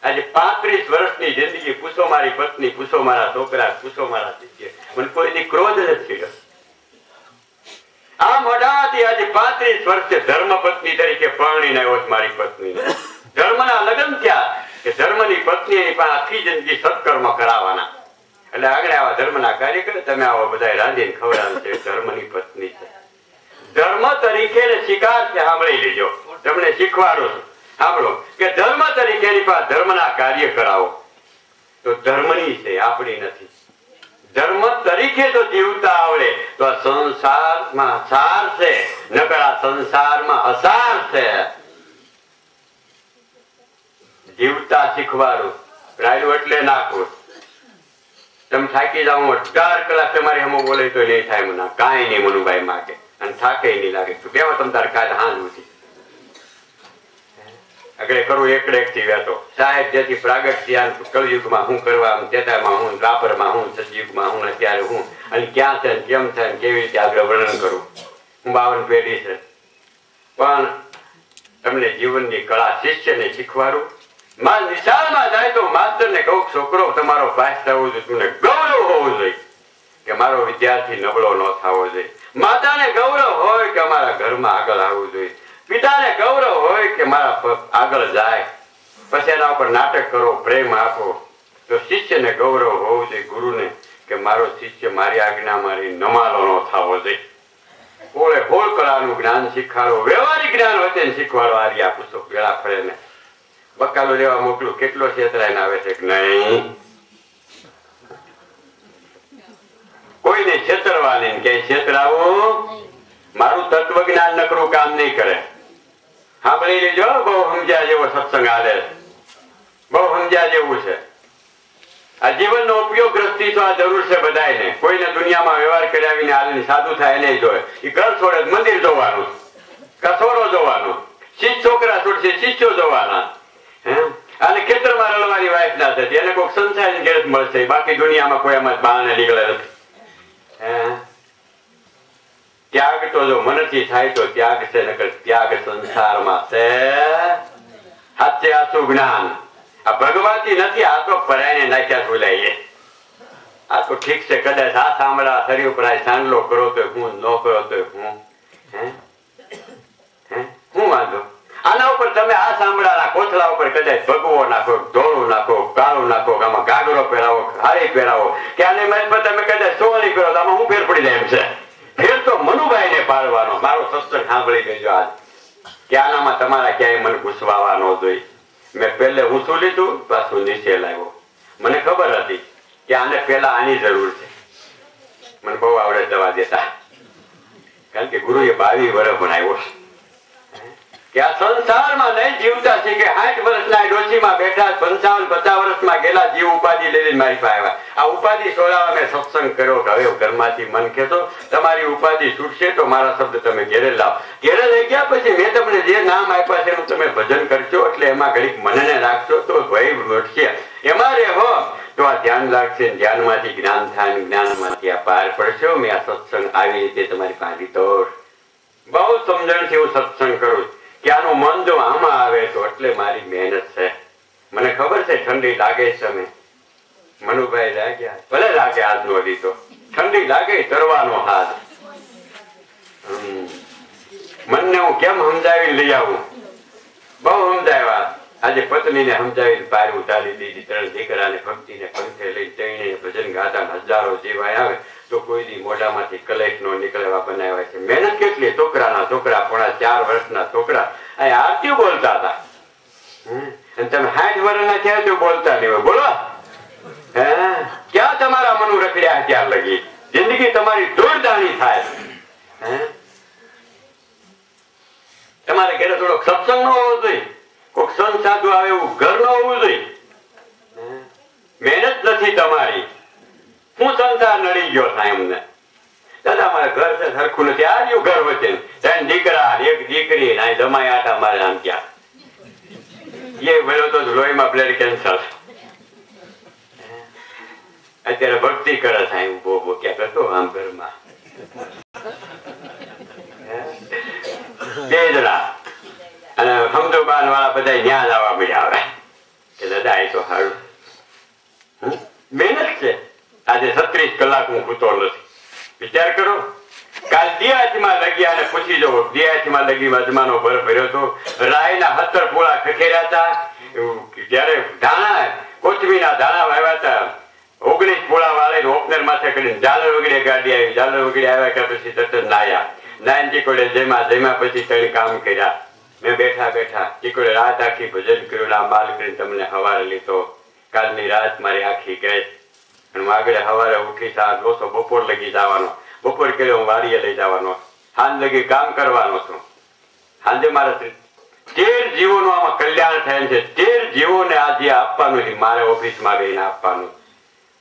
આજે 35 વર્ષની જિંદગી, પૂછો મારી પત્ની, પૂછો મારા છોકરા, પૂછો મારા શિષ્ય, મને કોઈની ક્રોધ નથી. આ મોઢાથી આજે 35 વર્ષે ધર્મપત્ની તરીકે પરણીને આવ્યો મારી પત્ની. ધર્મના લગ્ન થયા કે ધર્મની પત્ની એની પાસે આખી જિંદગી સત્કર્મ કરાવવાના. એટલે આગળ આવા ધર્મના કાર્ય કરે, તમે આવો બધા રાંધીને ખવડાવે છે, ધર્મની પત્ની છે. ધર્મ તરીકે શિકાર છે. સાંભળી લેજો, તમને શીખવાડું છું. સાંભળો કે ધર્મ તરીકે એની પાસે ધર્મના કાર્ય કરાવો તો ધર્મની છે, આપણી નથી. ધર્મ તરીકે તો જીવતા આવડે તો આ સંસારમાં સાર છે, નકર આ સંસારમાં અસાર છે. જીવતા શીખવાડું, રાયડું એટલે નાખું. તમે થાકી જાઓ, 18 કલાક તમારી હમો બોલે તો નહીં થાય. મને કાંઈ નહીં મનુભાઈ માગે, અને થાકે નહીં લાગે. તો કેવા તમ તાર કાલે હાંજ ઉઠી આગળ કરું એકડે એક થી વેતો. સાહેબ જેથી પ્રાગટ ધ્યાન કલયુગમાં હું કરવા, તેતામાં હું, દ્વાપરમાં હું, સતયુગમાં હું, અત્યારે હું, અને ક્યાં છે, કેમ છે, કેવી રીતે આગળ વર્ણન કરું. હું 52 પેઢી છે, પણ તમને જીવનની કળા શિષ્યને શીખવાડું. નિશાળમાં જાય તો માસ્ટરને કહું, છોકરો તમારો પાસ થવો જોઈએ, તમને ગૌરવ હોવું જોઈએ કે મારો વિદ્યાર્થી નબળો ન થવો જોઈએ. માતાને ગૌરવ હોય કે અમારા ઘરમાં આગળ આવવું જોઈએ. પિતાને ગૌરવ હોય કે મારા આગળ જાય. પછી એના ઉપર નાટક કરો, પ્રેમ આપો. તો શિષ્યને ગૌરવ હોવું જોઈએ, ગુરુને, કે મારો શિષ્ય મારી આજ્ઞા મારી નમાલો ન થવો જોઈએ. ઓળે હોળ કળાનું જ્ઞાન શીખવાડો, વ્યવહારિક જ્ઞાન વચ્ચે શીખવાડો. આરી આપું છો વેળા ફળે ને બકાલો લેવા મોકલું, કેટલો છેતરાઈને આવે છે કે નહીં. કોઈને છેતરવા નહીં, ક્યાંય છેતરાવું. મારું તત્વ જ્ઞાન નકરું કામ નહીં કરે. સાંભળી લેજો, બહુ સમજ્યા જેવો સત્સંગ આલે, બહુ સમજ્યા જેવું છે. આ જીવનનો ઉપયોગ ગ્રસ્તી તો આ જરૂર છે બધાને. કોઈને દુનિયામાં વ્યવહાર કર્યા હાલીને સાધુ થાય નહીં જોવે. એ ઘર છોડે મંદિર જોવાનું, કસોરો જોવાનું, શિષ્ય છોકરા છોડશે શિષ્યો જોવાના. અને ખેતરમાં રળવાની વાઈફ ના થતી, એને કોઈ સંસારી ઘેર મળશે. બાકી દુનિયામાં કોઈ એમાં બાળને નીકળે નથી. ત્યાગ તો જો મનથી થાય તો ત્યાગ છે, નકર ત્યાગ સંસારમાં છે. સાચે આછું જ્ઞાન આ ભગવાનથી નથી. આ તો પરાયને નાખ્યા બોલાઈએ. આ તો ઠીક છે, કદાચ આ સાંભળા શરીર ઉપર સાંડલો કરો તો હું, ન કરો તો હું. હું વાંધો? આના ઉપર તમે આ સાંભળાના કોથળા ઉપર કદાચ ભગવો નાખો, ધોળું નાખો, કાળું નાખો, આમાં ગાગરો પહેરાવો, હારી પહેરાવો, કે આને તમે કદાચ સોવણી કરો તો આમાં હું ફેર પડી જાય એમ છે. ફેર તો મનુભાઈ ને પાડવાનો. મારો સત્સંગ સાંભળી દેજો આજ, કે આનામાં તમારા ક્યાંય મને ઘૂસવાવા ન જોઈ. મેં પહેલે ઊંચું લીધું, પાછું નીચે લાવ્યો. મને ખબર હતી કે આને પેલા આની જરૂર છે. મને બહુ આવડે દવા દેતા, કારણ કે ગુરુએ 22 વર્ષ ભણાવ્યો કે આ સંસારમાં નહીં જીવતા છે. કે 60 વર્ષના ડોશીમાં બેઠા, 55-50 વર્ષમાં ગયેલા જીવ ઉપાધિ લઈને મારી પાસે આવ્યા. આ ઉપાધિ છોડાવવા મેં સત્સંગ કર્યો કે હવે ઘરમાંથી મન ખેંચો, તમારી ઉપાધિ છૂટશે તો મારા શબ્દ તમે ઘેરે લાવો. ઘેરે લઈ ગયા પછી મેં તમને જે નામ આપ્યા છે એનું તમે ભજન કરશો, એટલે એમાં ઘડીક મનને રાખશો તો ભય વધશે. એમાં રહેવો તો આ ધ્યાન લાગશે, ધ્યાનમાંથી જ્ઞાન થાય, જ્ઞાનમાંથી આ પાર પડશો. મેં આ સત્સંગ આવી રીતે તમારી પાસે લીધો. બહુ સમજણથી હું સત્સંગ કરું કે આનું મન જો આમાં આવે તો એટલે મારી મહેનત છે. મને ખબર છે ઠંડી લાગે છે. તમે મનુભાઈ લાગ્યા, ભલે લાગે આજનો લીધો, ઠંડી લાગે કરવાનો હાથ. મનને હું કેમ સમજાવી લઈ આવું? બહુ સમજાવ્યા. આજે પત્નીને સમજાવી બહાર ઉતારી દીધી. 3 દીકરાને ભક્તિને પંથે લઈ તઈને ભજન ગાતા હજારો જીવાય આવે તો કોઈ દી મોઢામાંથી કલેશ નો નીકળવા બનાવ્યા છે. મહેનત કેટલી! છોકરાના છોકરા, 4 વર્ષના છોકરા અહીં આરતી બોલતા હતા. અને તમે 60 વર્ષના થયા તો બોલતા નહીં હોય. બોલો ક્યાં તમારા મનું રખડ્યા ત્યાર લગી? જિંદગી તમારી દોડદાણી થાય. તમારે ઘરે થોડોક સત્સંગ નો હોવો જોઈએ, કોઈક સંત સાધુ આવે એવું ઘર ન હોવું જોઈએ. મહેનત નથી તમારી. હું સંસાર નડી ગયો થાય એમને. દાદા મારા ઘર છે સરખું નથી. આવ્યું ઘર વચ્ચે 3 દીકરા, 1 દીકરી, જમાઈ આટા મારે આમ ક્યાં એ ભર્યો તો લોહીમાં બ્લડ કેન્સર. અત્યારે ભક્તિ કરે છે ઉભો ક્યાં કરતો આમ ઘરમાં. 2 જણા અને ખમદોબાન વાળા બધા ન્યા લાવવા મળ્યા આવે કે દાદા એ તો સારું. મહેનત છે. આજે 36 કલાક હું સૂતો નથી. વિચાર કરો, કાલ દિયાચમાં લગી અને પૂછી જવો. દિયાચમાં લગી અજમાનો ભર ભર્યો હતો. રાયના 17 પોળા ખખેર્યા હતા. જયારે ધાણા, કોચમીના ધાણા વાવ્યા હતા, 19 પોળા વાળીને ઓપનર માથે કરીને ઝાલર વગડે ગાડી આવી. ઝાલર વગડે આવ્યા કે પછી તરત નાયા. નાયન ચીકોડે જેમાં પછી 3 કામ કર્યા. મેં બેઠા ચીકોડે રાત આખી ભજન કર્યું. આ માલ કરીને તમને હવારે લીધો. કાલની રાત મારી આખી ગઈ. આગળ સવારે ઉઠી દોસ્તો બપોર લગી જવાનો. બપોર કર્યો હું વાડીએ લઈ જવાનો. સાંજ લગી કામ કરવાનો છું. સાંજે મારે 13 જીવોનું આમાં કલ્યાણ થાય છે. 13 જીવોને આજે આપવાનું છે. મારે ઓફિસમાં રહીને આપવાનું.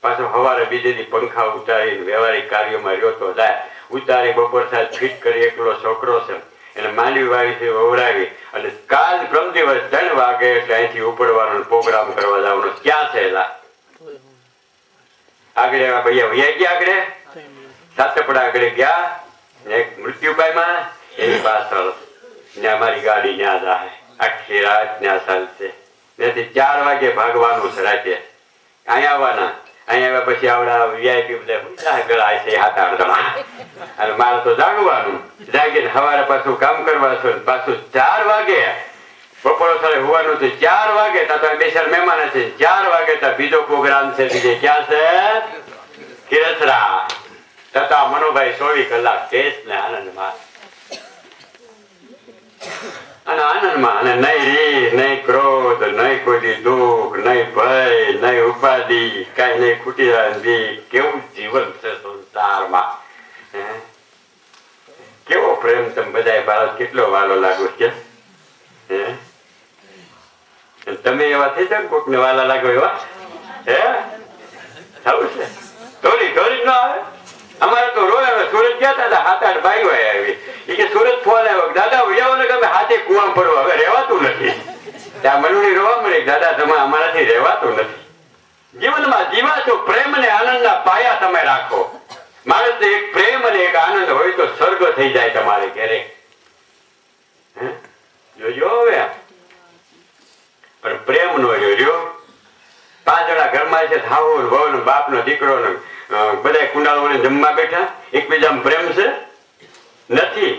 પાછો સવારે બીજે દી પંખા ઉતારીને વ્યવહારિક કાર્યોમાં રહ્યો તો જાય. ઉતારી બપોર સાહેબ ફિટ કરી. એકલો છોકરો છે એને માંડવી વાવી છે વવડાવી. અને કાલ પ્રમ દિવસ 3 વાગે એટલે અહીંથી ઉપડવાનો પ્રોગ્રામ કરવા જવાનો. ક્યાં છે એલા? આગળ ભૈયા વૈયા ગયા. આગળ સાતપડા આગળ ગયા. મૃત્યુપાયમાં એની પાછળ ત્યાં મારી ગાડી ત્યાં જાય. આખી રાત ત્યાં ચાલશે. ત્યાંથી 4 વાગે ભાગવાનું છે રાતે. અહીંયા આવવાના. અહીંયા આવ્યા પછી આવડા વીઆઈપી બધા ગળાય છે 7-8 જણા. અને મારે તો જાગવાનું. જાગીને સવારે પાછું કામ કરવા છું. પાછું 4 વાગે બપોર સાડે હોવાનું છે. 4 વાગે તો 2 મહેમાન છે. 4 વાગે તો બીજો પ્રોગ્રામ છે. બીજે ક્યાં છે? કિરસરા. તથા મનોભાઈ 24 કલાક કેસ ને આનંદમાં. અને આનંદમાં. અને નહીં રીહ, નહીં ક્રોધ, નહીં કોઈ દુઃખ, નહીં ભય, નહીં ઉપાધિ, કઈ નહીં ખૂટી રહી. કેવું જીવન છે સંસારમાં. કેવો પ્રેમ! તમે બધા ભારત કેટલો વાલો લાગો છે. તમે એવા થઈ જાવ કોક ને વાલા લાગો એવા. થવું છે. થોડી ના આવે. અમારે તો રોય. સુરત ગયા હતા 7-8 બાઈઓ આવી. એ કે સુરત ફોન આવ્યો, દાદા ઉયાવો ને તમે હાથે કુવા પડવા. હવે રહેવાતું નથી. ત્યાં મનુડી રોવા મળે, દાદા તમે અમારાથી રહેવાતું નથી. જીવનમાં જીવા છો. પ્રેમ ને આનંદ ના પાયા તમે રાખો. માણસ એક પ્રેમ અને એક આનંદ હોય તો સ્વર્ગ થઈ જાય તમારે ઘરે. જોજો હવે પણ પ્રેમ નો રહ્યો. 5 જણા ઘરમાં છે, થાવો વહુ બાપ નો દીકરો બધા કુંડાળો જમવા બેઠા, એકબીજામાં પ્રેમ છે નથી.